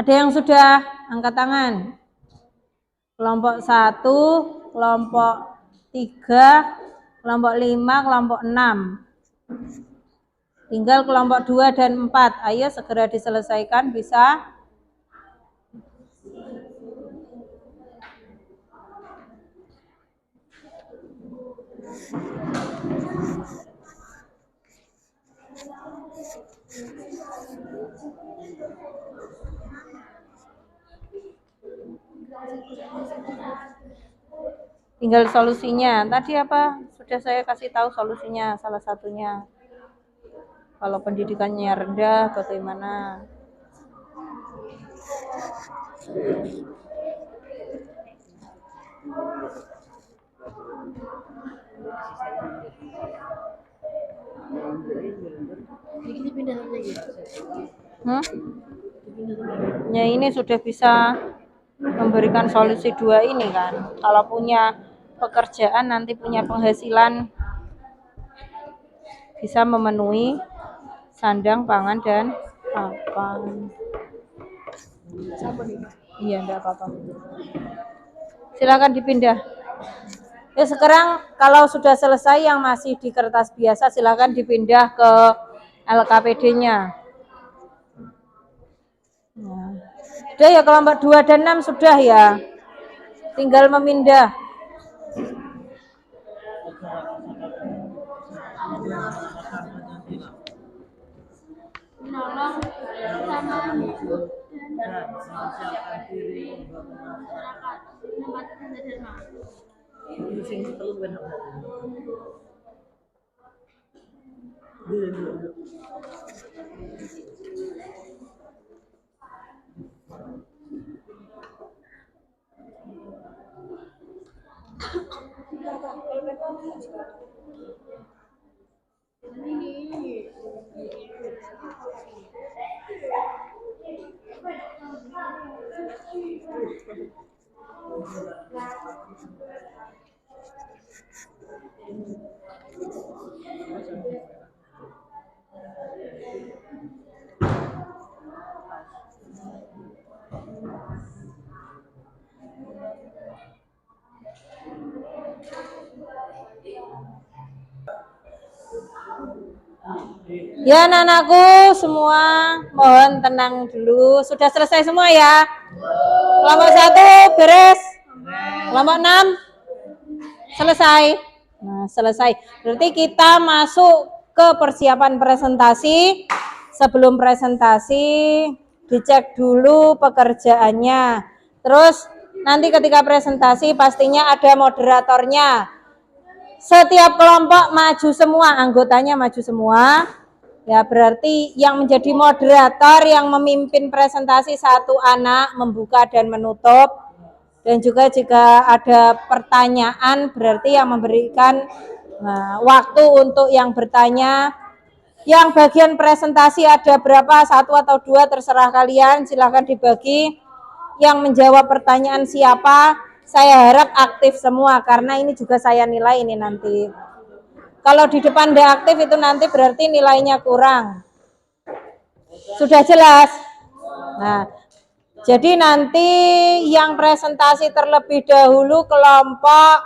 Ada yang sudah angkat tangan? kelompok 1, kelompok 3, kelompok 5, kelompok 6. Tinggal kelompok 2 dan 4. Ayo segera diselesaikan, bisa? Tinggal solusinya. Tadi apa? Sudah saya kasih tahu solusinya, salah satunya. Kalau pendidikannya rendah, bagaimana? Ya ini sudah bisa memberikan solusi 2 ini kan. Kalau punya pekerjaan nanti punya penghasilan bisa memenuhi sandang, pangan, dan papan. Iya, enggak apa-apa. Silakan dipindah. Ya sekarang kalau sudah selesai yang masih di kertas biasa silakan dipindah ke LKPD-nya. Nah. Sudah ya kelompok 2 dan 6 sudah ya. Tinggal memindah. Menolong sama mempersiapkan diri masyarakat tempat dharma. itu sing telu bener. Ya anak-anakku semua mohon tenang dulu. Sudah selesai semua ya? Kelompok 1 beres? Kelompok 6 selesai? Nah selesai. Berarti kita masuk ke persiapan presentasi. Sebelum presentasi dicek dulu pekerjaannya. Terus nanti ketika presentasi pastinya ada moderatornya. Setiap kelompok maju semua, anggotanya maju semua. Ya berarti yang menjadi moderator yang memimpin presentasi satu anak membuka dan menutup. Dan juga jika ada pertanyaan berarti yang memberikan waktu untuk yang bertanya. Yang bagian presentasi ada berapa, 1 atau 2 terserah kalian, silahkan dibagi. Yang menjawab pertanyaan siapa, saya harap aktif semua karena ini juga saya nilai ini nanti. Kalau di depan tidak aktif itu nanti berarti nilainya kurang. Sudah jelas? Nah, jadi nanti yang presentasi terlebih dahulu kelompok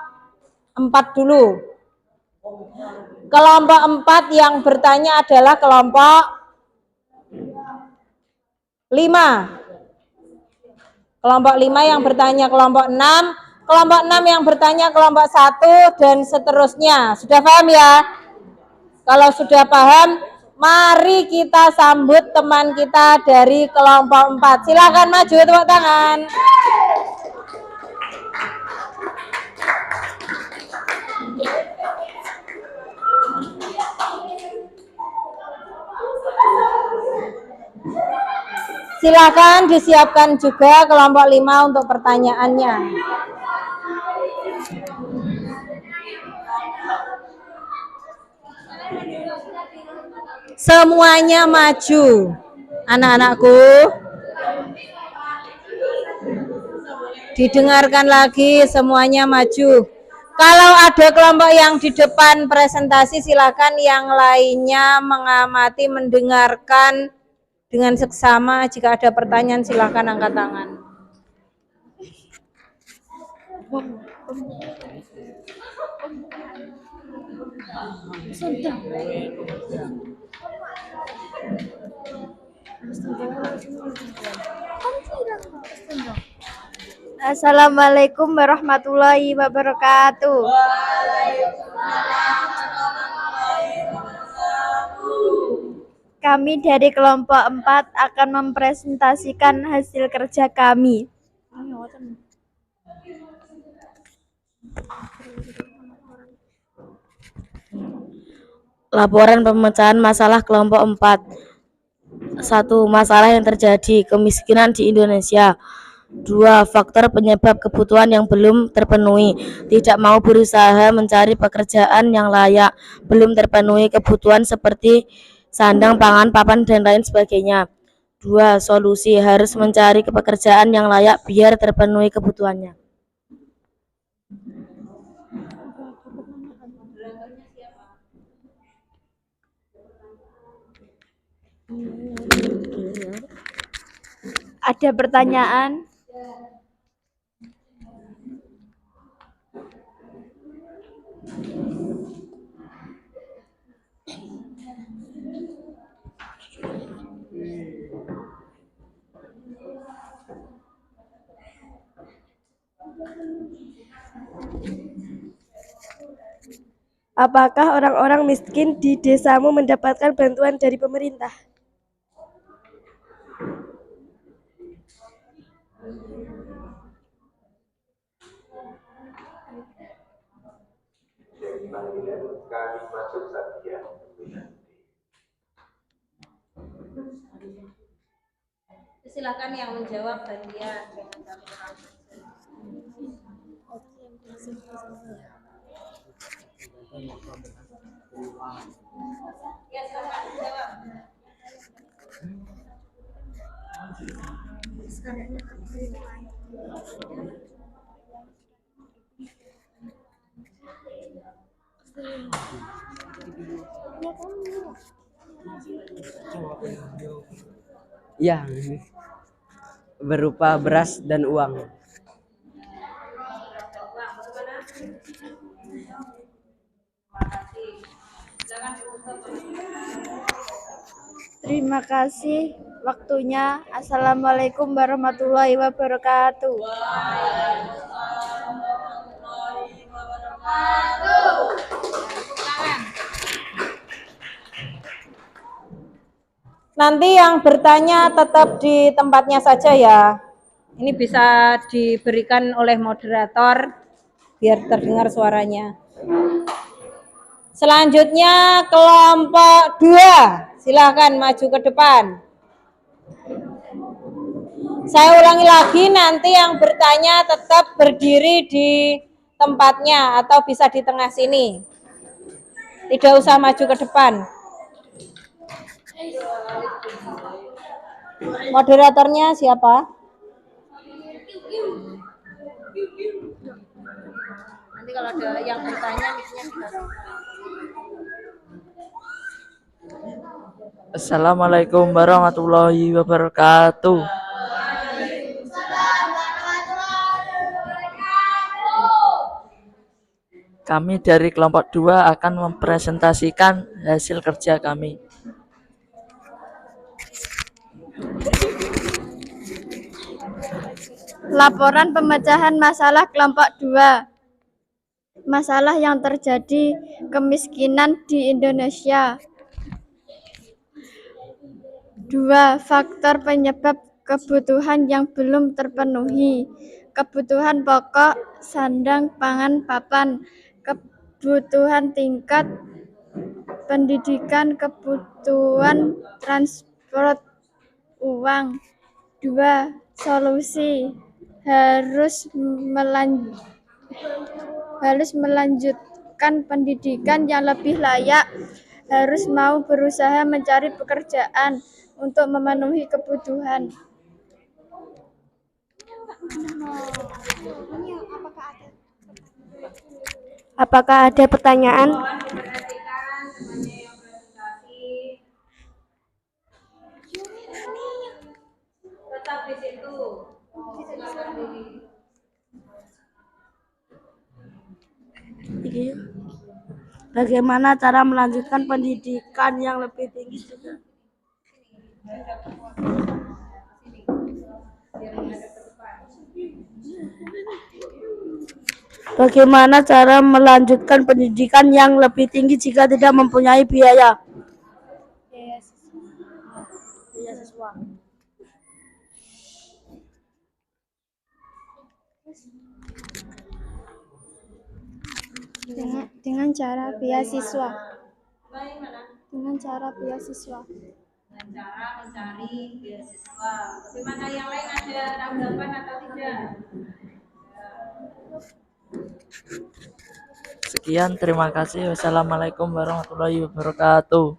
4 dulu. Kelompok 4 yang bertanya adalah kelompok 5. Kelompok 5 yang bertanya kelompok 6. Kelompok 6 yang bertanya kelompok 1 dan seterusnya. Sudah paham ya? Kalau sudah paham, mari kita sambut teman kita dari kelompok 4. Silakan maju, tepuk tangan. Silakan disiapkan juga kelompok 5 untuk pertanyaannya. Semuanya maju, anak-anakku. Didengarkan lagi, semuanya maju. Kalau ada kelompok yang di depan presentasi, silakan yang lainnya mengamati, mendengarkan dengan seksama. Jika ada pertanyaan, silakan angkat tangan. Assalamualaikum warahmatullahi wabarakatuh. Kami dari kelompok 4 akan mempresentasikan hasil kerja kami. Laporan pemecahan masalah kelompok 4. 1. Masalah yang terjadi, kemiskinan di Indonesia. 2. Faktor penyebab kebutuhan yang belum terpenuhi, tidak mau berusaha mencari pekerjaan yang layak, belum terpenuhi kebutuhan seperti sandang, pangan, papan, dan lain sebagainya. 2. Solusi, harus mencari pekerjaan yang layak biar terpenuhi kebutuhannya. Ada pertanyaan? Apakah orang-orang miskin di desamu mendapatkan bantuan dari pemerintah? Silakan yang menjawab bagian. Ya, silakan menjawab. Ya, berupa beras dan uang. Terima kasih waktunya. Assalamualaikum warahmatullahi wabarakatuh. Nanti yang bertanya tetap di tempatnya saja ya. Ini bisa diberikan oleh moderator biar terdengar suaranya. Selanjutnya kelompok 2. Silakan maju ke depan. Saya ulangi lagi, nanti yang bertanya tetap berdiri di tempatnya atau bisa di tengah sini. Tidak usah maju ke depan. Moderatornya siapa? Nanti kalau ada yang bertanya, mic-nya dikasih. Assalamualaikum warahmatullahi wabarakatuh. Kami dari kelompok 2 akan mempresentasikan hasil kerja kami. Laporan pemecahan masalah kelompok 2. Masalah yang terjadi, kemiskinan di Indonesia. 2. Faktor penyebab kebutuhan yang belum terpenuhi. Kebutuhan pokok, sandang, pangan, papan. Kebutuhan tingkat pendidikan, kebutuhan transport, uang. 2. Solusi, harus melanjutkan pendidikan yang lebih layak, harus mau berusaha mencari pekerjaan untuk memenuhi kebutuhan. Apakah ada pertanyaan? Tetap di situ. tinggi. Bagaimana cara melanjutkan pendidikan yang lebih tinggi juga? Bagaimana cara melanjutkan pendidikan yang lebih tinggi jika tidak mempunyai biaya? Beasiswa. Dengan cara beasiswa. Dengan cara beasiswa. Dengan cara mencari beasiswa. Bagaimana yang lain, ada tanggapan atau tidak? Sekian, terima kasih. Wassalamualaikum warahmatullahi wabarakatuh.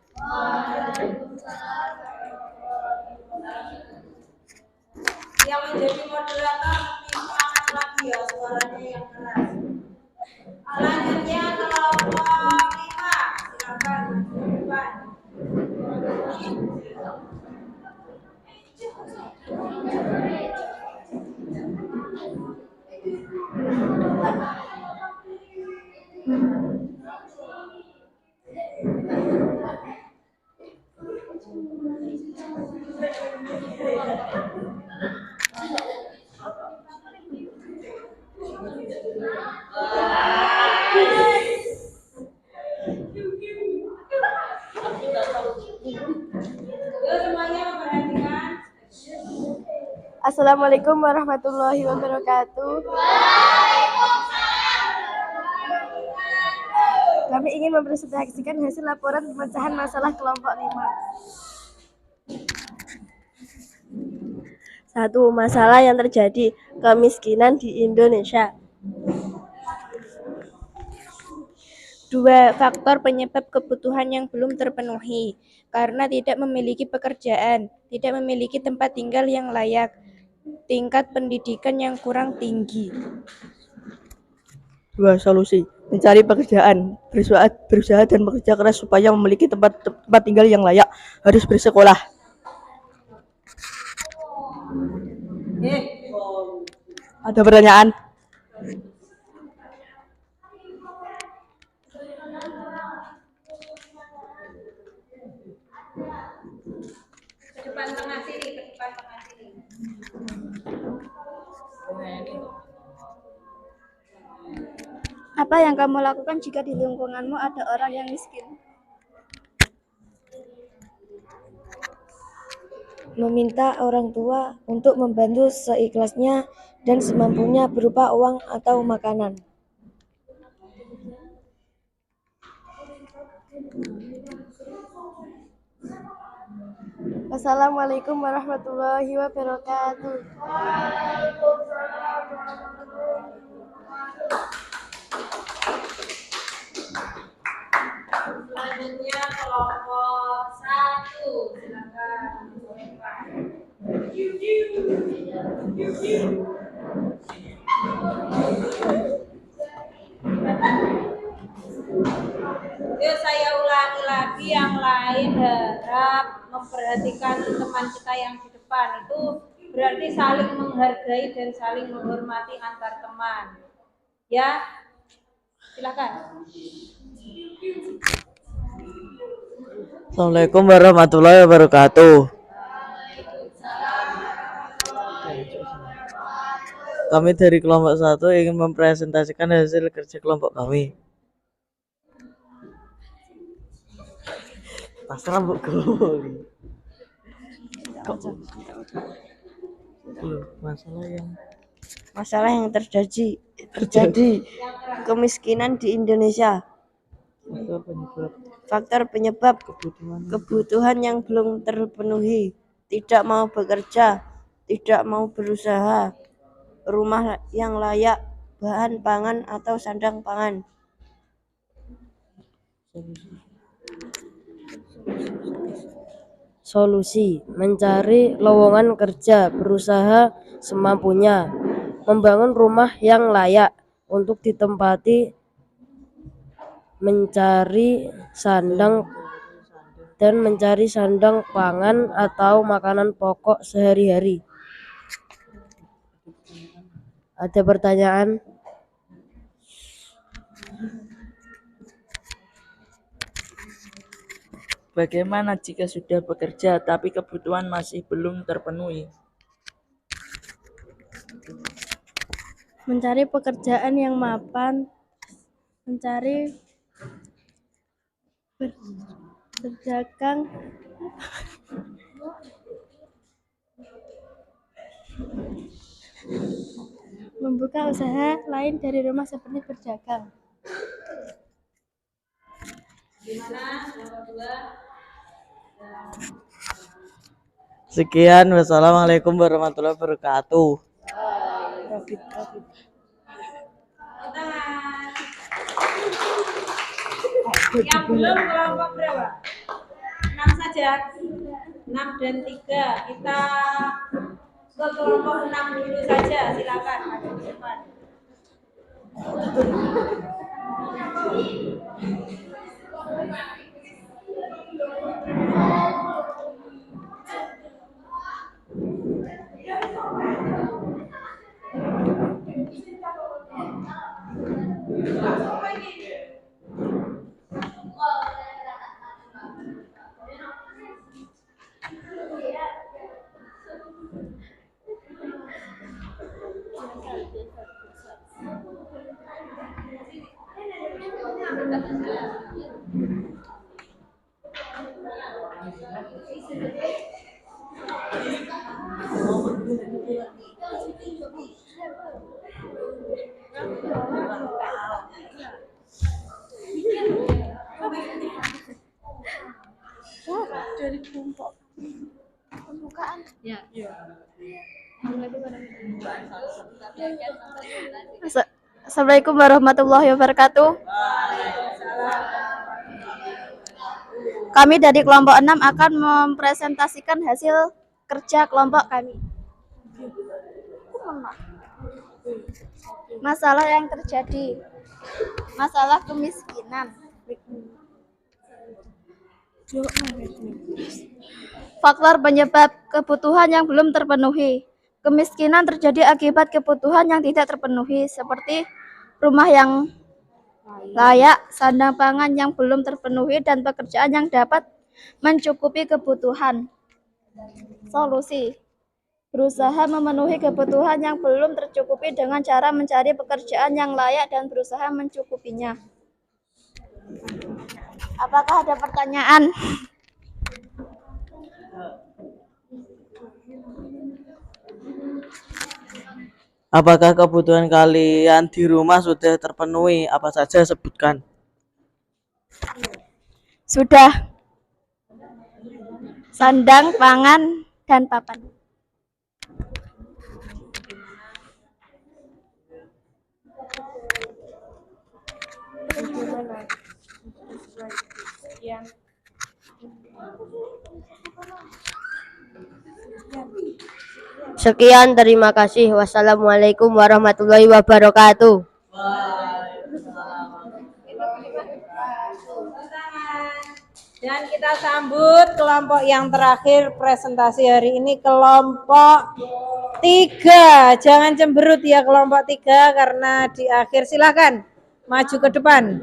Yang menjadi moderator lebih semangat lagi ya, suaranya yang keras. Selanjutnya kelompok 5, silakan ke depan. Assalamualaikum warahmatullahi wabarakatuh. Kami ingin mempresentasikan hasil laporan pemecahan masalah kelompok 5. 1. Masalah yang terjadi, kemiskinan di Indonesia. 2. Faktor penyebab kebutuhan yang belum terpenuhi, karena tidak memiliki pekerjaan, tidak memiliki tempat tinggal yang layak, tingkat pendidikan yang kurang tinggi. 2. Solusi, mencari pekerjaan, berusaha dan bekerja keras supaya memiliki tempat tinggal yang layak, harus bersekolah. Ada pertanyaan? Ke depan tengah sini, ke depan tengah sini. Apa yang kamu lakukan jika di lingkunganmu ada orang yang miskin? Meminta orang tua untuk membantu seikhlasnya dan semampunya berupa uang atau makanan. Wassalamualaikum warahmatullahi wabarakatuh. Selanjutnya kelompok 1, silakan. Yuk saya ulangi lagi, yang lain harap memperhatikan teman kita yang di depan. Itu berarti saling menghargai dan saling menghormati antar teman. Ya, silakan. Assalamualaikum warahmatullahi wabarakatuh. Kami dari kelompok 1 ingin mempresentasikan hasil kerja kelompok kami. Pasrah buku. Masalah yang terjadi kemiskinan di Indonesia. Faktor penyebab kebutuhan yang belum terpenuhi, tidak mau bekerja, tidak mau berusaha, rumah yang layak, bahan pangan atau sandang pangan. Solusi, mencari lowongan kerja, berusaha semampunya, membangun rumah yang layak untuk ditempati, mencari sandang pangan atau makanan pokok sehari-hari. Ada pertanyaan? Bagaimana jika sudah bekerja tapi kebutuhan masih belum terpenuhi? Mencari pekerjaan yang mapan, mencari berdagang, membuka usaha lain dari rumah seperti berdagang. Sekian, wassalamualaikum warahmatullahi wabarakatuh. Yang belum kelompok berapa? 6 saja. 6 dan 3. Kita ke kelompok 6 dulu saja. Silakan maju ke depan. Assalamualaikum warahmatullahi wabarakatuh. Kami dari kelompok 6 akan mempresentasikan hasil kerja kelompok kami. Masalah yang terjadi. Masalah kemiskinan. Faktor penyebab kebutuhan yang belum terpenuhi. Kemiskinan terjadi akibat kebutuhan yang tidak terpenuhi, seperti rumah yang layak, sandang pangan yang belum terpenuhi, dan pekerjaan yang dapat mencukupi kebutuhan. Solusi: berusaha memenuhi kebutuhan yang belum tercukupi dengan cara mencari pekerjaan yang layak dan berusaha mencukupinya. Apakah ada pertanyaan? Apakah kebutuhan kalian di rumah sudah terpenuhi? Apa saja sebutkan? Sudah. Sandang, pangan, dan papan. Sekian, terima kasih. Wassalamualaikum warahmatullahi wabarakatuh. Dan kita sambut kelompok yang terakhir presentasi hari ini, kelompok 3. Jangan cemberut ya kelompok 3 karena di akhir. Silakan maju ke depan.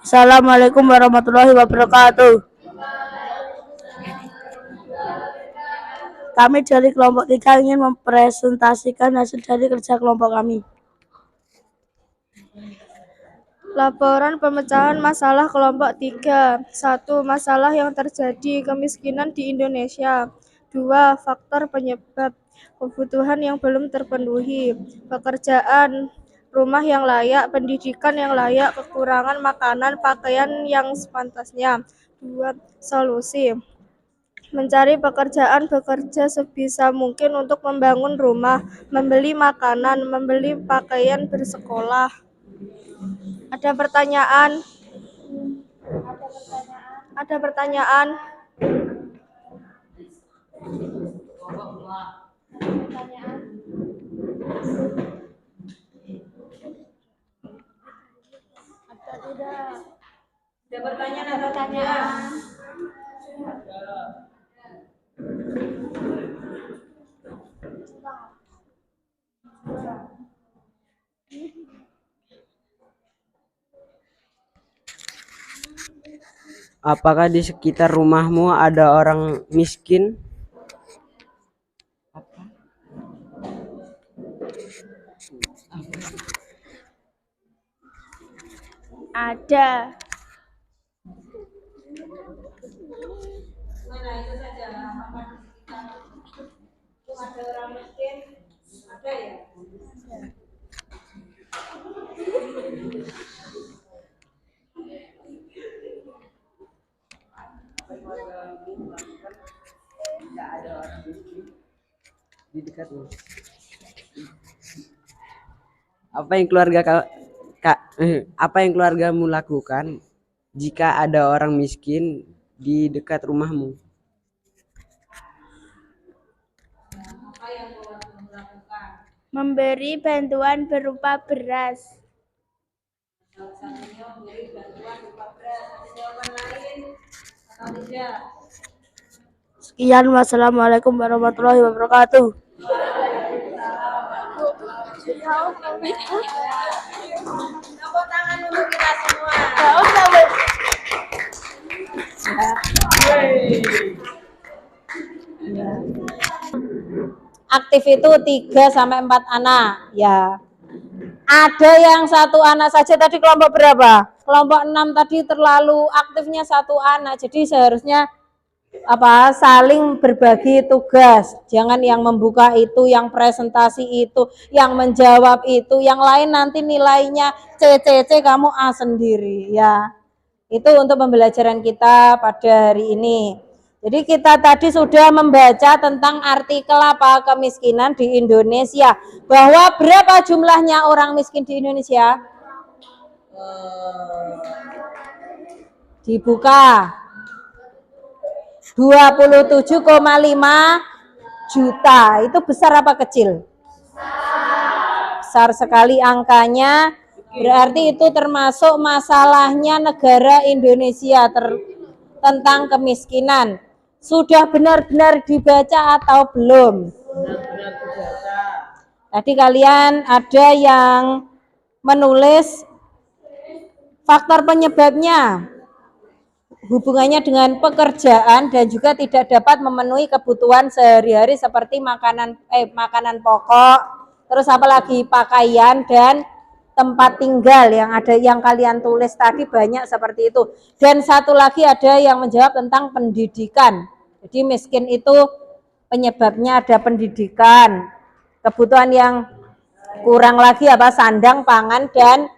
Assalamualaikum warahmatullahi wabarakatuh. Kami dari kelompok 3 ingin mempresentasikan hasil dari kerja kelompok kami. Laporan pemecahan masalah kelompok 3. 1. Masalah yang terjadi kemiskinan di Indonesia. 2. Faktor penyebab kebutuhan yang belum terpenuhi. Pekerjaan, rumah yang layak, pendidikan yang layak, kekurangan makanan, pakaian yang sepantasnya. 2. Solusi: mencari pekerjaan, bekerja sebisa mungkin untuk membangun rumah, membeli makanan, membeli pakaian, bersekolah. Ada pertanyaan? Ada pertanyaan? Ada pertanyaan atau pertanyaan? Apakah di sekitar rumahmu ada orang miskin? Ada. Ada orang miskin? Ada ya? Di dekatmu. Apa yang apa yang keluargamu lakukan jika ada orang miskin di dekat rumahmu? Memberi bantuan berupa beras. Salah satunya memberi bantuan berupa beras. Ada jawaban lain atau tidak? Sekian, wassalamualaikum warahmatullahi wabarakatuh. Tepuk tangan untuk kita semua. Aktif itu 3 sampai 4 anak, ya. Ada yang 1 anak saja, tadi kelompok berapa? Kelompok 6 tadi terlalu aktifnya 1 anak, jadi seharusnya saling berbagi tugas. Jangan yang membuka itu, yang presentasi itu, yang menjawab itu, yang lain nanti nilainya C, kamu A sendiri, ya. Itu untuk pembelajaran kita pada hari ini. Jadi kita tadi sudah membaca tentang artikel kemiskinan di Indonesia. Bahwa berapa jumlahnya orang miskin di Indonesia? Dibuka. 27,5 juta. Itu besar apa kecil? Besar sekali angkanya. Berarti itu termasuk masalahnya negara Indonesia tentang kemiskinan. Sudah benar-benar dibaca atau belum? Benar-benar dibaca. Tadi kalian ada yang menulis faktor penyebabnya, hubungannya dengan pekerjaan dan juga tidak dapat memenuhi kebutuhan sehari-hari seperti makanan pokok, terus apalagi pakaian dan tempat tinggal yang kalian tulis tadi banyak seperti itu. Dan satu lagi ada yang menjawab tentang pendidikan. Jadi miskin itu penyebabnya ada pendidikan, kebutuhan yang kurang lagi sandang, pangan dan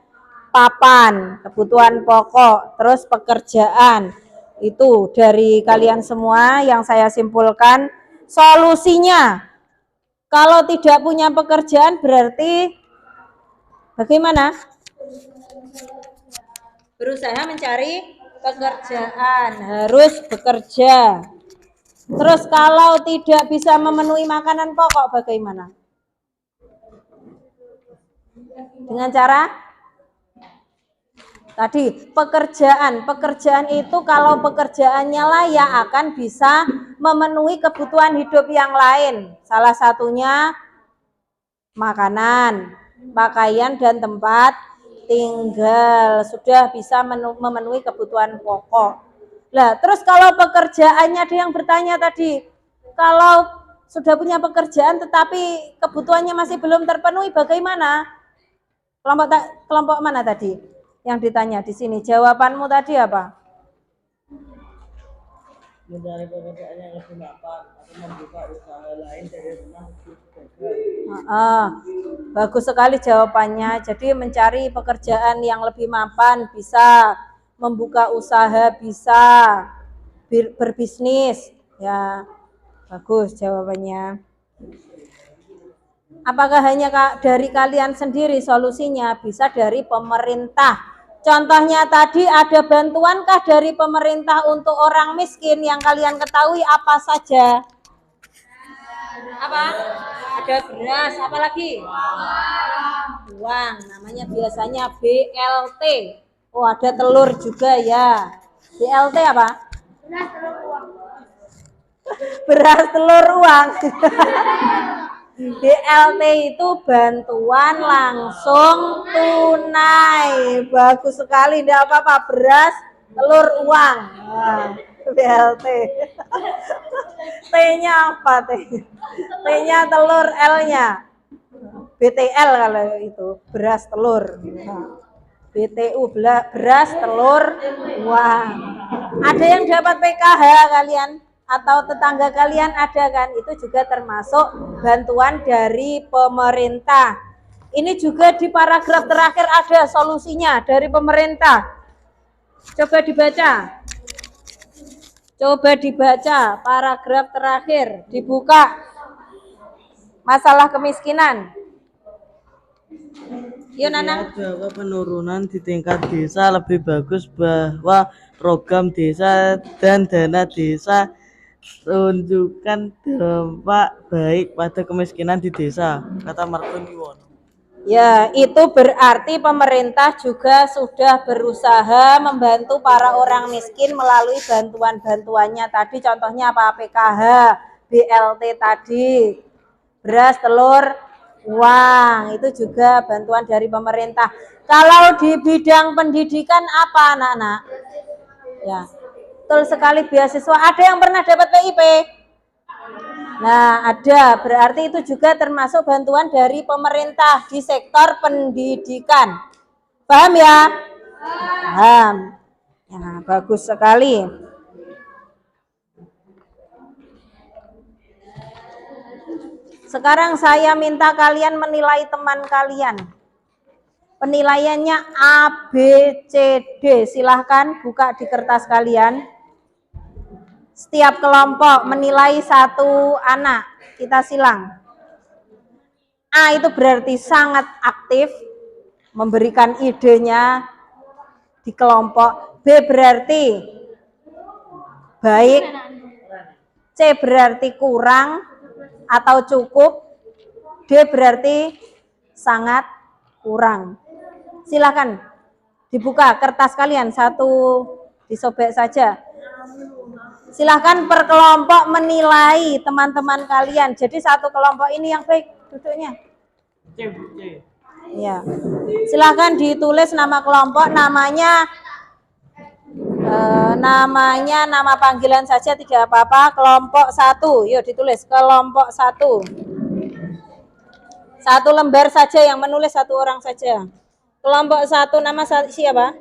papan, kebutuhan pokok, terus pekerjaan. Itu dari kalian semua yang saya simpulkan. Solusinya, kalau tidak punya pekerjaan berarti bagaimana? Berusaha mencari pekerjaan, harus bekerja. Terus kalau tidak bisa memenuhi makanan pokok bagaimana? Dengan cara tadi pekerjaan itu kalau pekerjaannya layak akan bisa memenuhi kebutuhan hidup yang lain. Salah satunya makanan, pakaian dan tempat tinggal, sudah bisa memenuhi kebutuhan pokok. Lah, terus kalau pekerjaannya ada yang bertanya tadi, kalau sudah punya pekerjaan tetapi kebutuhannya masih belum terpenuhi bagaimana? Kelompok mana tadi yang ditanya di sini? Jawabanmu tadi apa? Mencari pekerjaan yang lebih mapan atau membuka usaha lain dari rumah. Bagus sekali jawabannya. Jadi mencari pekerjaan yang lebih mapan, bisa membuka usaha, bisa berbisnis, ya. Bagus jawabannya. Apakah hanya dari kalian sendiri solusinya? Bisa dari pemerintah. Contohnya tadi ada bantuankah dari pemerintah untuk orang miskin yang kalian ketahui apa saja? Apa? Ada beras, apa lagi? Uang, namanya biasanya BLT. Oh, ada telur juga ya. BLT apa? Beras, telur, uang. BLT itu bantuan langsung tunai. Bagus sekali, tidak apa-apa. Beras, Telur uang. Nah, BLT. T-nya apa T? T-nya telur, L-nya BTL kalau itu, beras telur. Nah, BTU, beras telur uang. Ada yang dapat PKH kalian atau tetangga kalian ada kan? Itu juga termasuk bantuan dari pemerintah. Ini juga di paragraf terakhir ada solusinya dari pemerintah. Coba dibaca. Coba dibaca paragraf terakhir, dibuka. Masalah kemiskinan. Yuk Nanang. Bahwa penurunan di tingkat desa lebih bagus, bahwa program desa dan dana desa tunjukkan dampak baik pada kemiskinan di desa, kata Martin Iwono. Ya, itu berarti pemerintah juga sudah berusaha membantu para orang miskin melalui bantuan-bantuannya tadi, contohnya apa? PKH, BLT tadi, beras, telur, uang, itu juga bantuan dari pemerintah. Kalau di bidang pendidikan apa anak-anak? Ya, betul sekali, beasiswa. Ada yang pernah dapat PIP? Nah, ada. Berarti itu juga termasuk bantuan dari pemerintah di sektor pendidikan. Paham ya? Paham. Ya, bagus sekali. Sekarang saya minta kalian menilai teman kalian. Penilaiannya A, B, C, D. Silahkan buka di kertas kalian. Setiap kelompok menilai satu anak. Kita silang. A itu berarti sangat aktif, memberikan idenya di kelompok. B berarti baik. C berarti kurang atau cukup. D berarti sangat kurang. Silakan dibuka kertas kalian, satu disobek saja. Silahkan per kelompok menilai teman-teman kalian. Jadi satu kelompok ini yang baik duduknya. Ya. Silahkan ditulis nama kelompok, namanya nama panggilan saja tidak apa-apa. Kelompok 1, yuk ditulis kelompok 1. Satu lembar saja, yang menulis satu orang saja. Kelompok 1 nama siapa?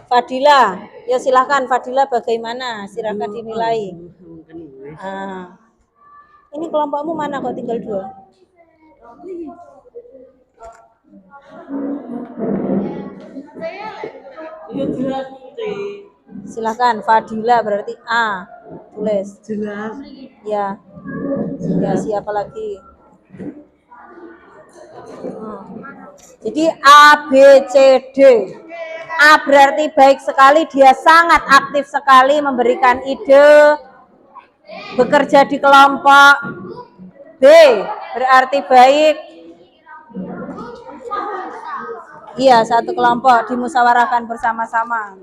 Fadila. Ya silahkan Fadila, bagaimana? Silahkan dinilai. Ini kelompokmu mana kok tinggal 2? Silahkan Fadila berarti A. Tulis. Jelas. Ya. Ya, siapa lagi? Jadi A, B, C, D. A berarti baik sekali, dia sangat aktif sekali memberikan ide, bekerja di kelompok. B berarti baik. Iya, satu kelompok dimusyawarahkan bersama-sama.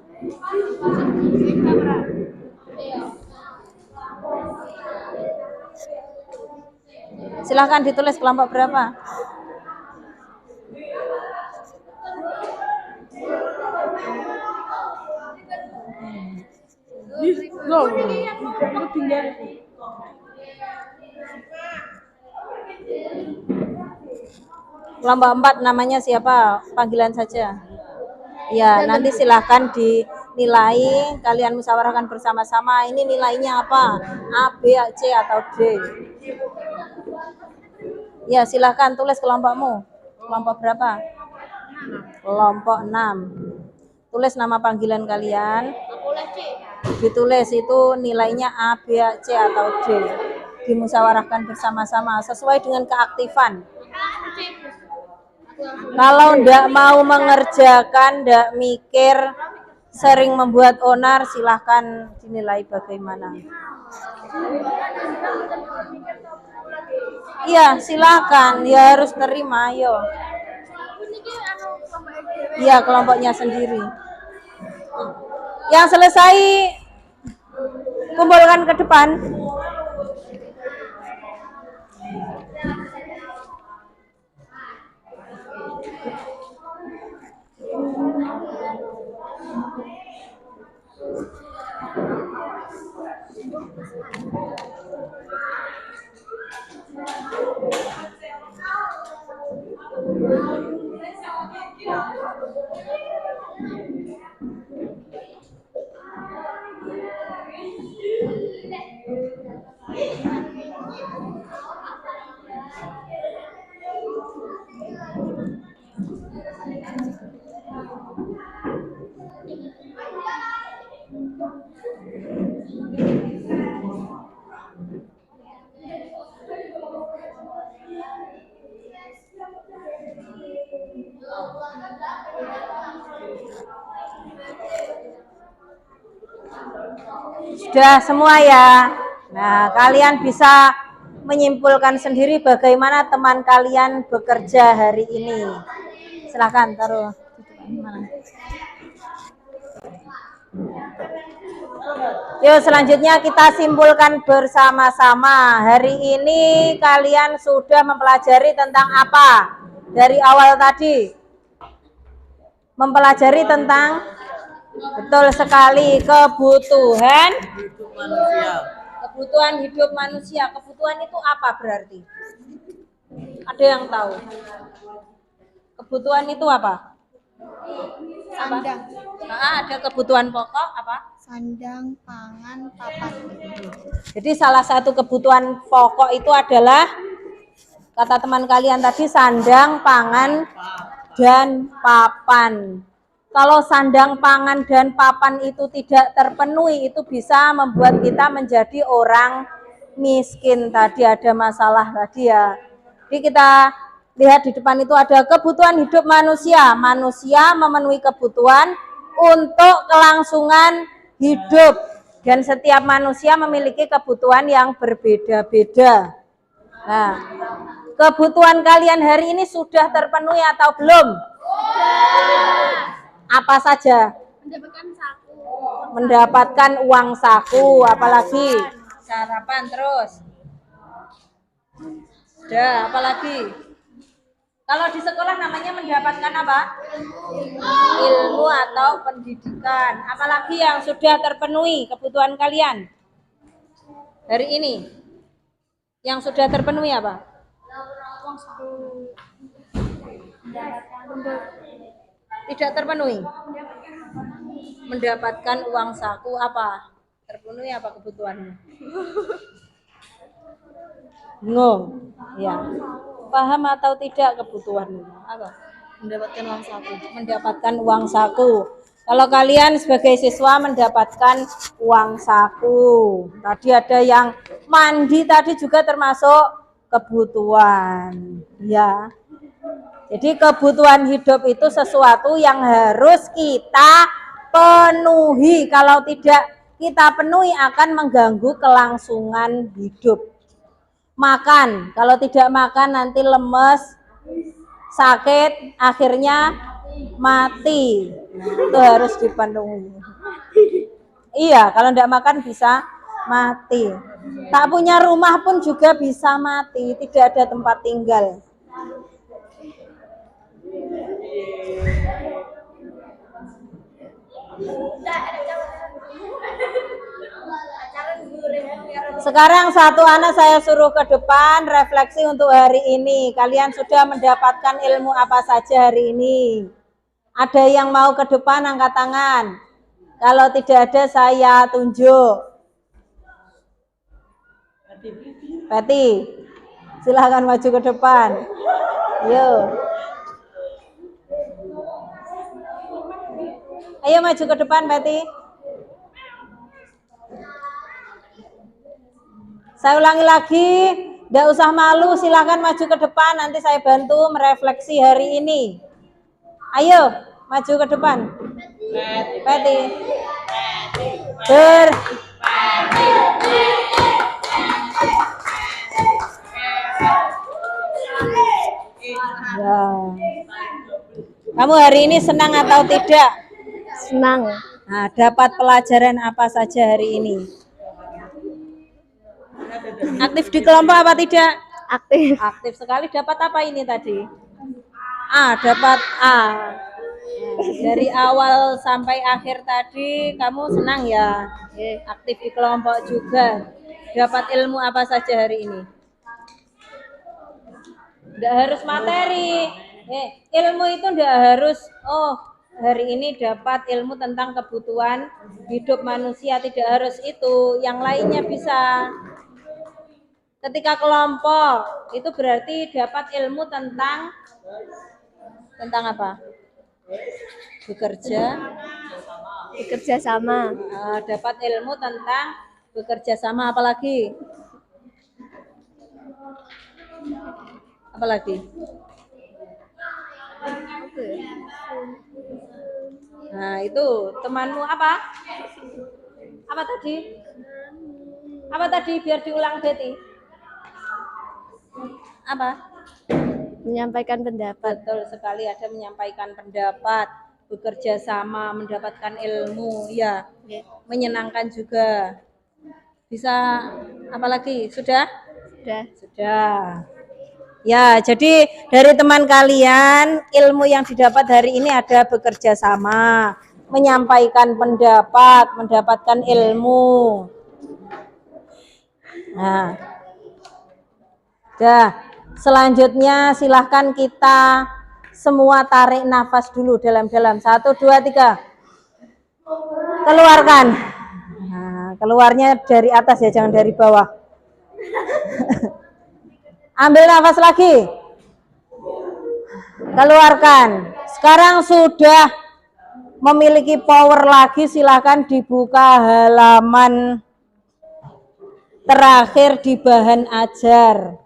Silahkan ditulis kelompok berapa. Kelompok 4 namanya siapa? Panggilan saja. Ya, nanti silahkan dinilai, kalian musyawarahkan bersama-sama. Ini nilainya apa? A, B, C atau D? Ya, silahkan tulis kelompokmu. Kelompok berapa? Kelompok 6. Tulis nama panggilan kalian. Ditulis itu nilainya A, B, C atau D. Dimusyawarahkan bersama-sama sesuai dengan keaktifan. Kalau ndak mau mengerjakan, ndak mikir, sering membuat onar, silahkan dinilai bagaimana. Iya, silahkan, ya harus terima, ayo. Iya, kelompoknya sendiri. Yang selesai, kumpulkan ke depan. Sudah semua ya. Nah, kalian bisa menyimpulkan sendiri bagaimana teman kalian bekerja hari ini. Silahkan taruh. Yuk selanjutnya kita simpulkan bersama-sama. Hari ini kalian sudah mempelajari tentang apa? Dari awal tadi. Mempelajari tentang, betul sekali, kebutuhan hidup manusia. Kebutuhan itu apa berarti? Ada yang tahu? Kebutuhan itu apa? Sandang. Ada kebutuhan pokok apa? Sandang, pangan, papan. Jadi salah satu kebutuhan pokok itu adalah, kata teman kalian tadi, sandang, pangan, dan papan. Kalau sandang, pangan, dan papan itu tidak terpenuhi, itu bisa membuat kita menjadi orang miskin. Tadi ada masalah tadi ya. Jadi kita lihat di depan itu ada kebutuhan hidup manusia. Manusia memenuhi kebutuhan untuk kelangsungan hidup. Dan setiap manusia memiliki kebutuhan yang berbeda-beda. Nah, kebutuhan kalian hari ini sudah terpenuhi atau belum? Apa saja? Mendapatkan saku. Mendapatkan uang saku, apalagi? Sarapan terus. Sudah, apalagi? Kalau di sekolah namanya mendapatkan apa? Ilmu atau pendidikan. Apalagi yang sudah terpenuhi kebutuhan kalian hari ini? Yang sudah terpenuhi apa? Tidak terpenuhi. Mendapatkan uang saku apa? Terpenuhi apa kebutuhannya? Bingung. Ya. Paham atau tidak kebutuhannya? Apa? Mendapatkan uang saku. Mendapatkan uang saku. Kalau kalian sebagai siswa mendapatkan uang saku. Tadi ada yang mandi tadi juga termasuk kebutuhan. Ya. Jadi kebutuhan hidup itu sesuatu yang harus kita penuhi. Kalau tidak kita penuhi akan mengganggu kelangsungan hidup. Makan, kalau tidak makan nanti lemes, sakit, akhirnya mati. Itu harus dipenuhi. Iya, kalau tidak makan bisa mati. Tak punya rumah pun juga bisa mati, tidak ada tempat tinggal. Sekarang satu anak saya suruh ke depan refleksi untuk hari ini. Kalian sudah mendapatkan ilmu apa saja hari ini? Ada yang mau ke depan angkat tangan. Kalau tidak ada saya tunjuk. Peti, silahkan maju ke depan. Yuk. Ayo maju ke depan, Peti. Saya ulangi lagi, tidak usah malu, silahkan maju ke depan, nanti saya bantu merefleksi hari ini. Ayo, maju ke depan. Peti. Ya. Kamu hari ini senang atau tidak? Senang. Nah, dapat pelajaran apa saja hari ini? Aktif di kelompok apa tidak? Aktif. Aktif sekali. Dapat apa ini tadi? A, dapat A. Dari awal sampai akhir tadi kamu senang ya? Aktif di kelompok juga. Dapat ilmu apa saja hari ini? Tidak harus materi. Ilmu itu tidak harus, hari ini dapat ilmu tentang kebutuhan hidup manusia, tidak harus itu, yang lainnya bisa. Ketika kelompok itu berarti dapat ilmu tentang apa? Bekerja sama. Dapat ilmu tentang bekerja sama, apalagi? Nah, itu temanmu apa? Apa tadi? Biar diulang, Betty. Apa? Menyampaikan pendapat. Betul sekali, ada menyampaikan pendapat, bekerja sama, mendapatkan ilmu, ya. Menyenangkan juga. Bisa apalagi? Sudah? Sudah. Ya, jadi dari teman kalian ilmu yang didapat hari ini ada bekerja sama, menyampaikan pendapat, mendapatkan ilmu. Nah, selanjutnya silahkan kita semua tarik nafas dulu dalam-dalam. 1, 2, 3. Keluarkan. Nah, keluarnya dari atas ya, jangan dari bawah. Ambil nafas lagi. Keluarkan. Sekarang sudah memiliki power lagi, silahkan dibuka halaman terakhir di bahan ajar.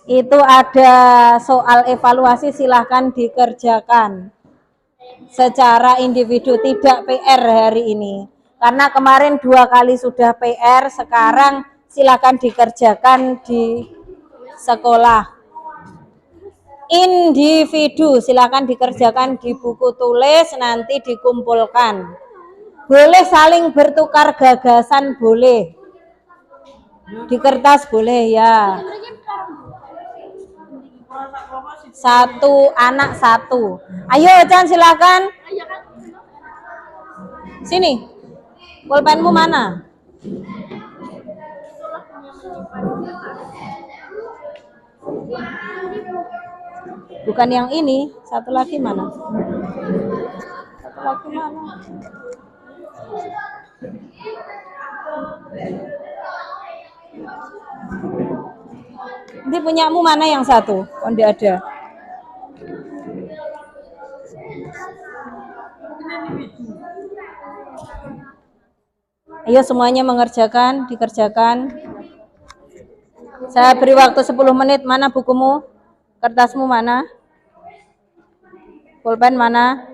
Itu ada soal evaluasi, silahkan dikerjakan secara individu, tidak PR hari ini. Karena kemarin 2 kali sudah PR, sekarang silakan dikerjakan di sekolah. Individu silakan dikerjakan di buku tulis, nanti dikumpulkan. Boleh saling bertukar gagasan, boleh. Di kertas boleh ya. 1 anak 1. Ayo Chan, silakan. Sini. Pulpenmu mana? Bukan yang ini, satu lagi mana? Nanti punyamu mana yang satu? Oh, tidak ada. Ayo semuanya mengerjakan, dikerjakan. Saya beri waktu 10 menit. Mana bukumu? Kertasmu mana? Pulpen mana?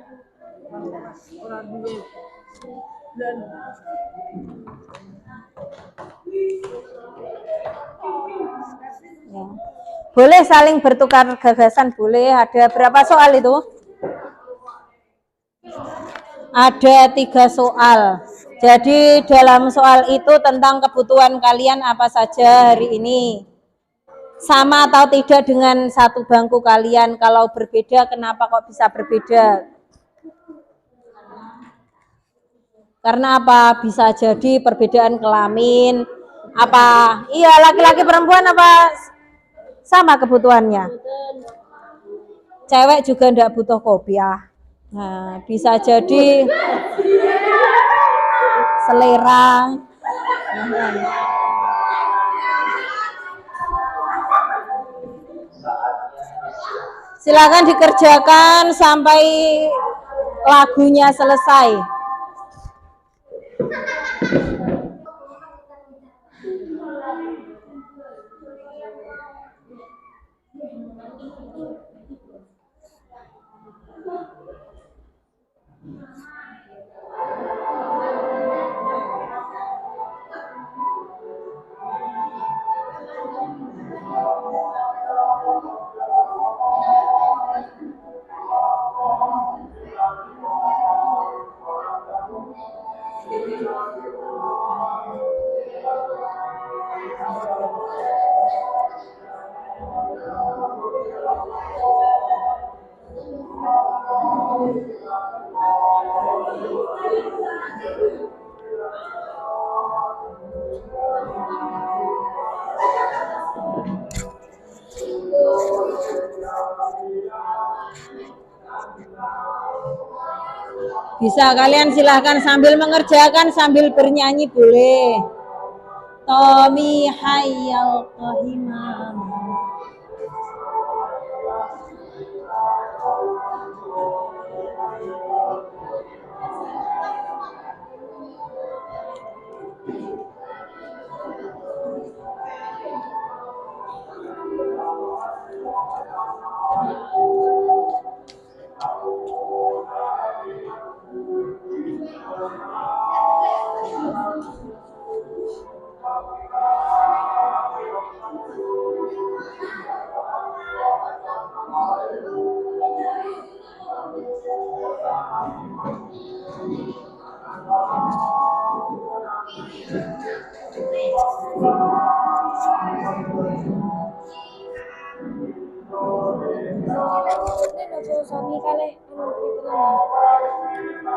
Ya. Boleh saling bertukar gagasan, boleh. Ada berapa soal itu? Ada 3 soal. Jadi dalam soal itu tentang kebutuhan kalian apa saja hari ini. Sama atau tidak dengan satu bangku kalian. Kalau berbeda, kenapa kok bisa berbeda? Karena apa? Bisa jadi perbedaan kelamin. Apa? Iya, laki-laki perempuan apa sama kebutuhannya? Cewek juga enggak butuh kopiah. Nah, bisa jadi selera. Silakan dikerjakan sampai lagunya selesai. Bisa kalian silahkan sambil mengerjakan, sambil bernyanyi boleh. Tomi hayal kohimam.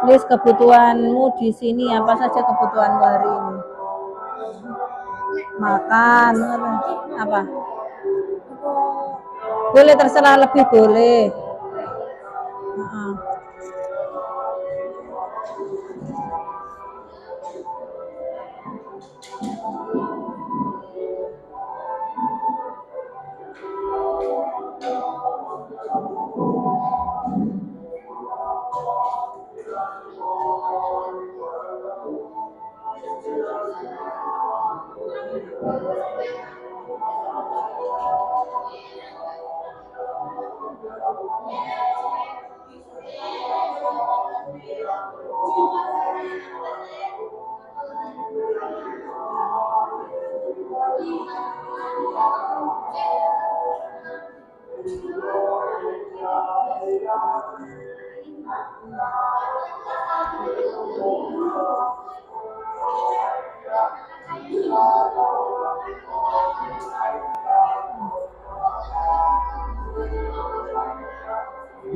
List kebutuhanmu di sini apa saja kebutuhanmu hari ini? Makan apa? Boleh terserah, lebih boleh.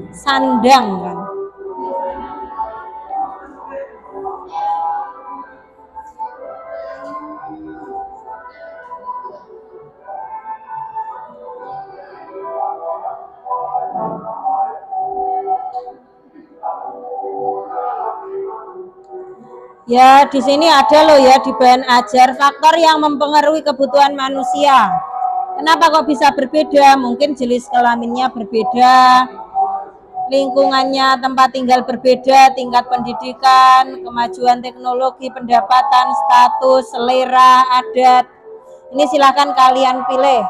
Sandang kan. Ya, di sini ada loh ya di bahan ajar faktor yang mempengaruhi kebutuhan manusia. Kenapa kok bisa berbeda? Mungkin jenis kelaminnya berbeda, lingkungannya, tempat tinggal berbeda, tingkat pendidikan, kemajuan teknologi, pendapatan, status, selera, adat. Ini silakan kalian pilih.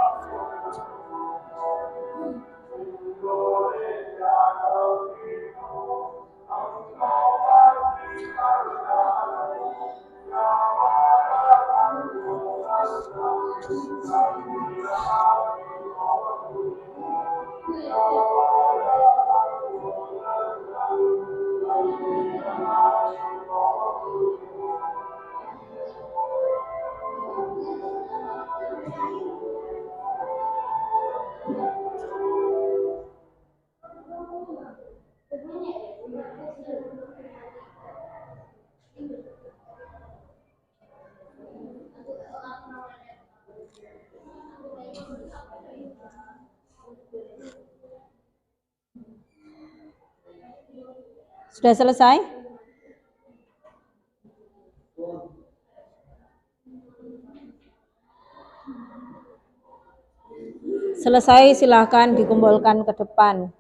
Sudah selesai? Selesai, silahkan dikumpulkan ke depan.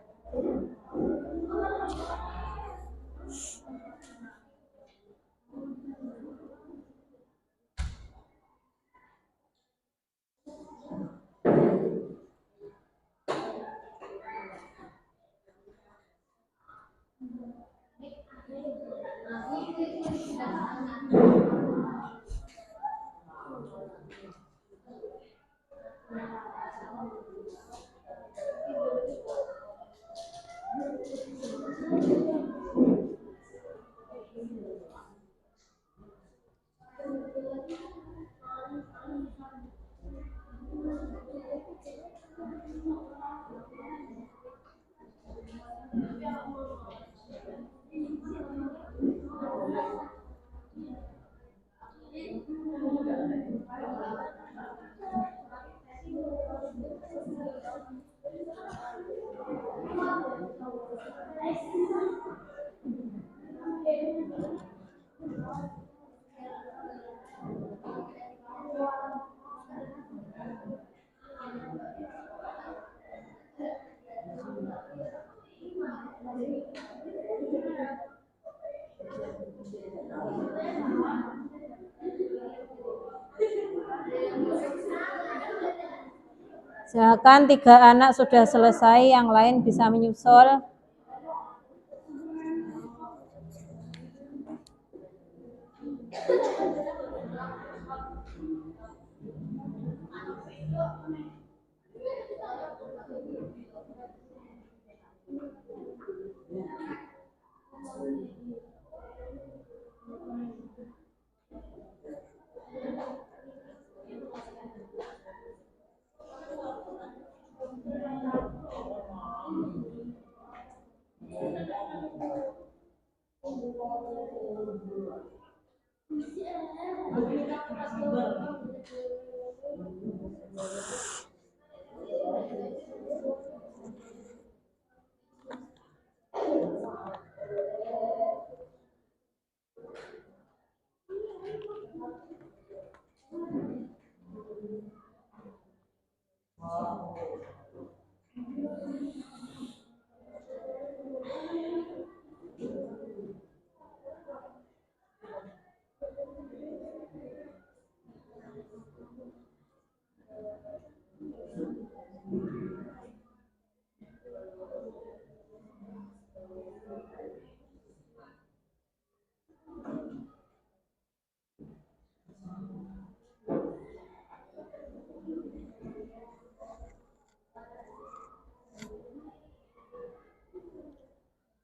Misalkan 3 anak sudah selesai, yang lain bisa menyusul.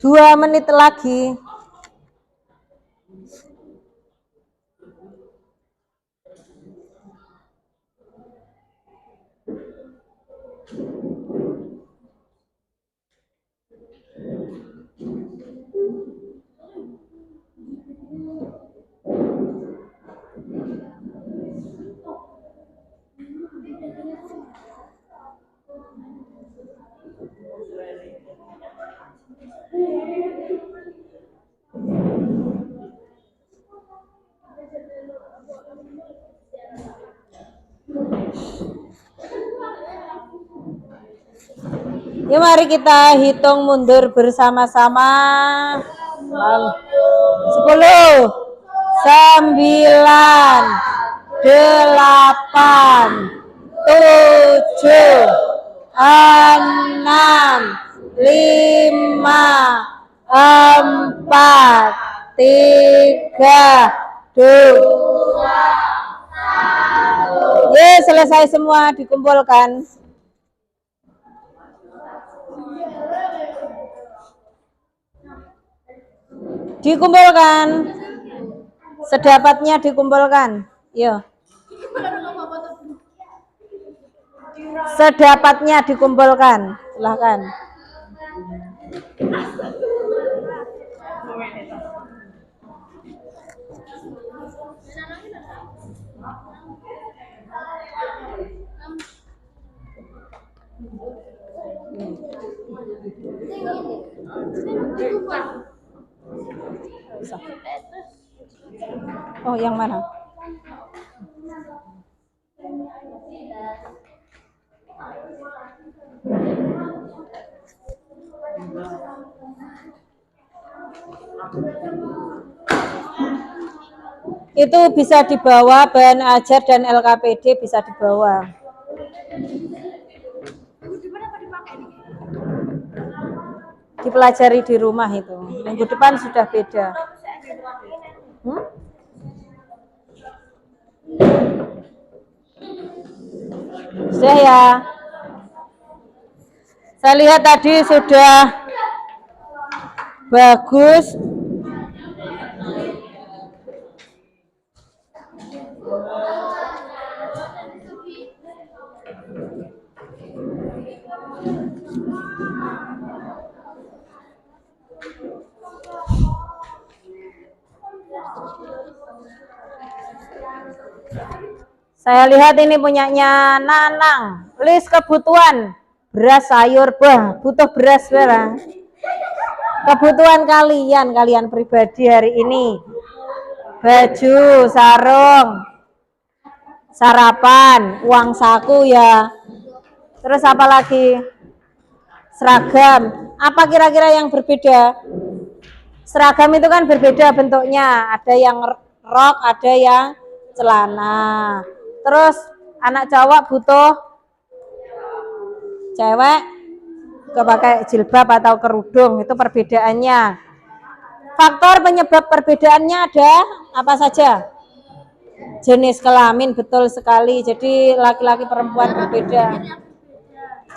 Dua menit lagi. Yuk mari kita hitung mundur bersama-sama. 10, 9, 8, 7, 6, 5, 4, 3, 2. Ye, selesai semua, dikumpulkan. Dikumpulkan. Sedapatnya dikumpulkan. Yo. Sedapatnya dikumpulkan. Silahkan. Oh, yang mana? Itu bisa dibawa, bahan ajar dan LKPD bisa dibawa. Dipelajari di rumah itu. Minggu depan sudah beda. Sudah ya. Saya lihat tadi sudah bagus. Saya lihat ini punyanya Nanang. List kebutuhan beras sayur, butuh beras berapa? Kebutuhan kalian pribadi hari ini. Baju, sarung, sarapan, uang saku ya. Terus apa lagi? Seragam. Apa kira-kira yang berbeda? Seragam itu kan berbeda bentuknya. Ada yang rok, ada yang celana. Terus anak cowok butuh, cewek pakai jilbab atau kerudung, itu perbedaannya. Faktor penyebab perbedaannya ada apa saja? Jenis kelamin, betul sekali. Jadi laki-laki perempuan berbeda.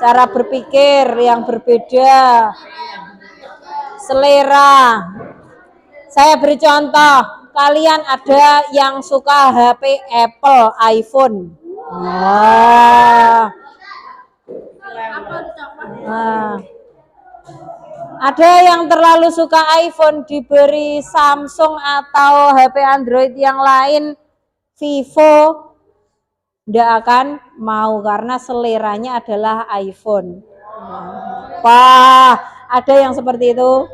Cara berpikir yang berbeda. Selera. Saya beri contoh. Kalian ada yang suka HP Apple, iPhone. Ada yang terlalu suka iPhone, diberi Samsung atau HP Android yang lain, Vivo, tidak akan mau karena seleranya adalah iPhone. Wah, ada yang seperti itu.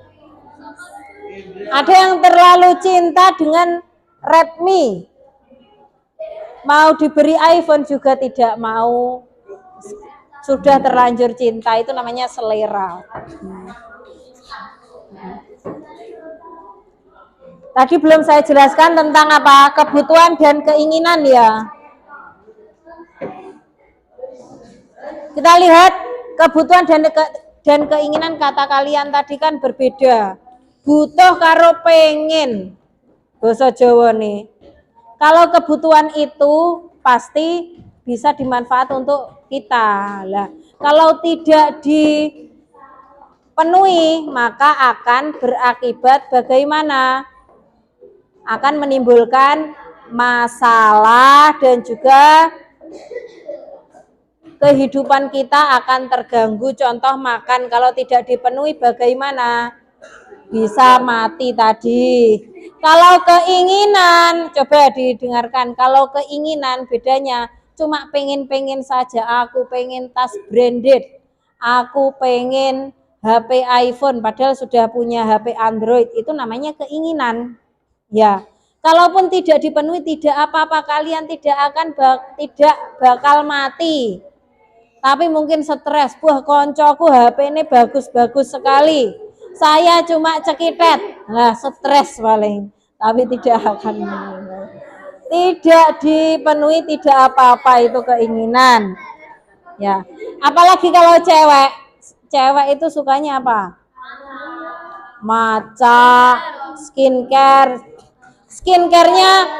Ada yang terlalu cinta dengan Redmi, mau diberi iPhone juga tidak mau. Sudah terlanjur cinta, itu namanya selera. Tadi belum saya jelaskan tentang apa? Kebutuhan dan keinginan ya. Kita lihat kebutuhan dan keinginan kata kalian tadi kan berbeda. Butuh karo pengen. Basa Jawa nih. Kalau kebutuhan itu pasti bisa dimanfaat untuk kita. Lah, kalau tidak dipenuhi maka akan berakibat bagaimana? Akan menimbulkan masalah dan juga kehidupan kita akan terganggu. Contoh makan kalau tidak dipenuhi bagaimana? Bisa mati tadi. Kalau keinginan, coba didengarkan. Kalau keinginan bedanya cuma pengen-pengen saja. Aku pengen tas branded. Aku pengen HP iPhone padahal sudah punya HP Android. Itu namanya keinginan. Ya, kalaupun tidak dipenuhi tidak apa-apa, kalian tidak bakal mati. Tapi mungkin stres, wah koncoku HP ini bagus-bagus sekali. Saya cuma cekitet. Nah, stres paling. Tapi tidak akan meninggal. Tidak dipenuhi tidak apa-apa, itu keinginan. Ya, apalagi kalau cewek. Cewek itu sukanya apa? Maca, skincare. Skincare-nya,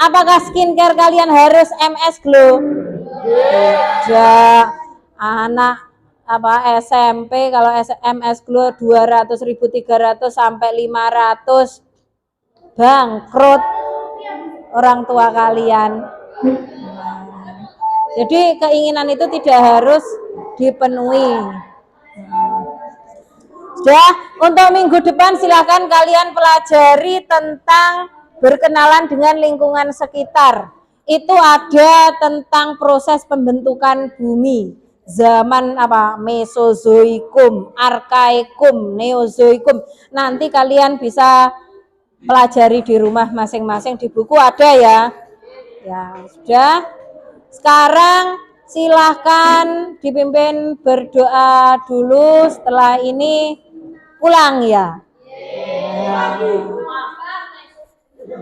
apakah skincare kalian harus MS Glow? Tidak. Anak SMP kalau MS Glow 200.000, 300 sampai 500 bangkrut orang tua kalian. Jadi keinginan itu tidak harus dipenuhi. Sudah, untuk minggu depan silakan kalian pelajari tentang berkenalan dengan lingkungan sekitar. Itu ada tentang proses pembentukan bumi. Zaman apa? Mesozoikum, Arkaikum, Neozoikum. Nanti kalian bisa pelajari di rumah masing-masing, di buku ada ya. Ya, sudah. Sekarang silahkan dipimpin berdoa dulu, setelah ini pulang ya.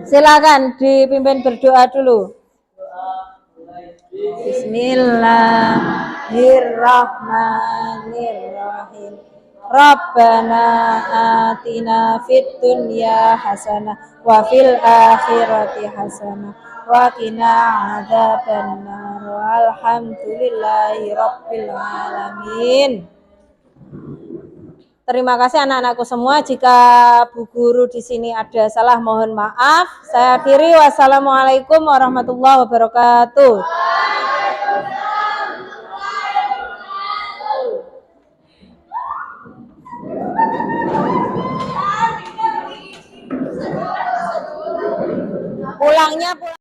Silakan dipimpin berdoa dulu. Bismillahirrahmanirrahim. Rabbana atina fid dunya hasanah wa fil akhirati hasanah wa qina adzabannar. Walhamdulillahi rabbil alamin. Terima kasih anak-anakku semua. Jika Bu Guru di sini ada salah mohon maaf. Saya akhiri. Wassalamualaikum warahmatullahi wabarakatuh. Pulangnya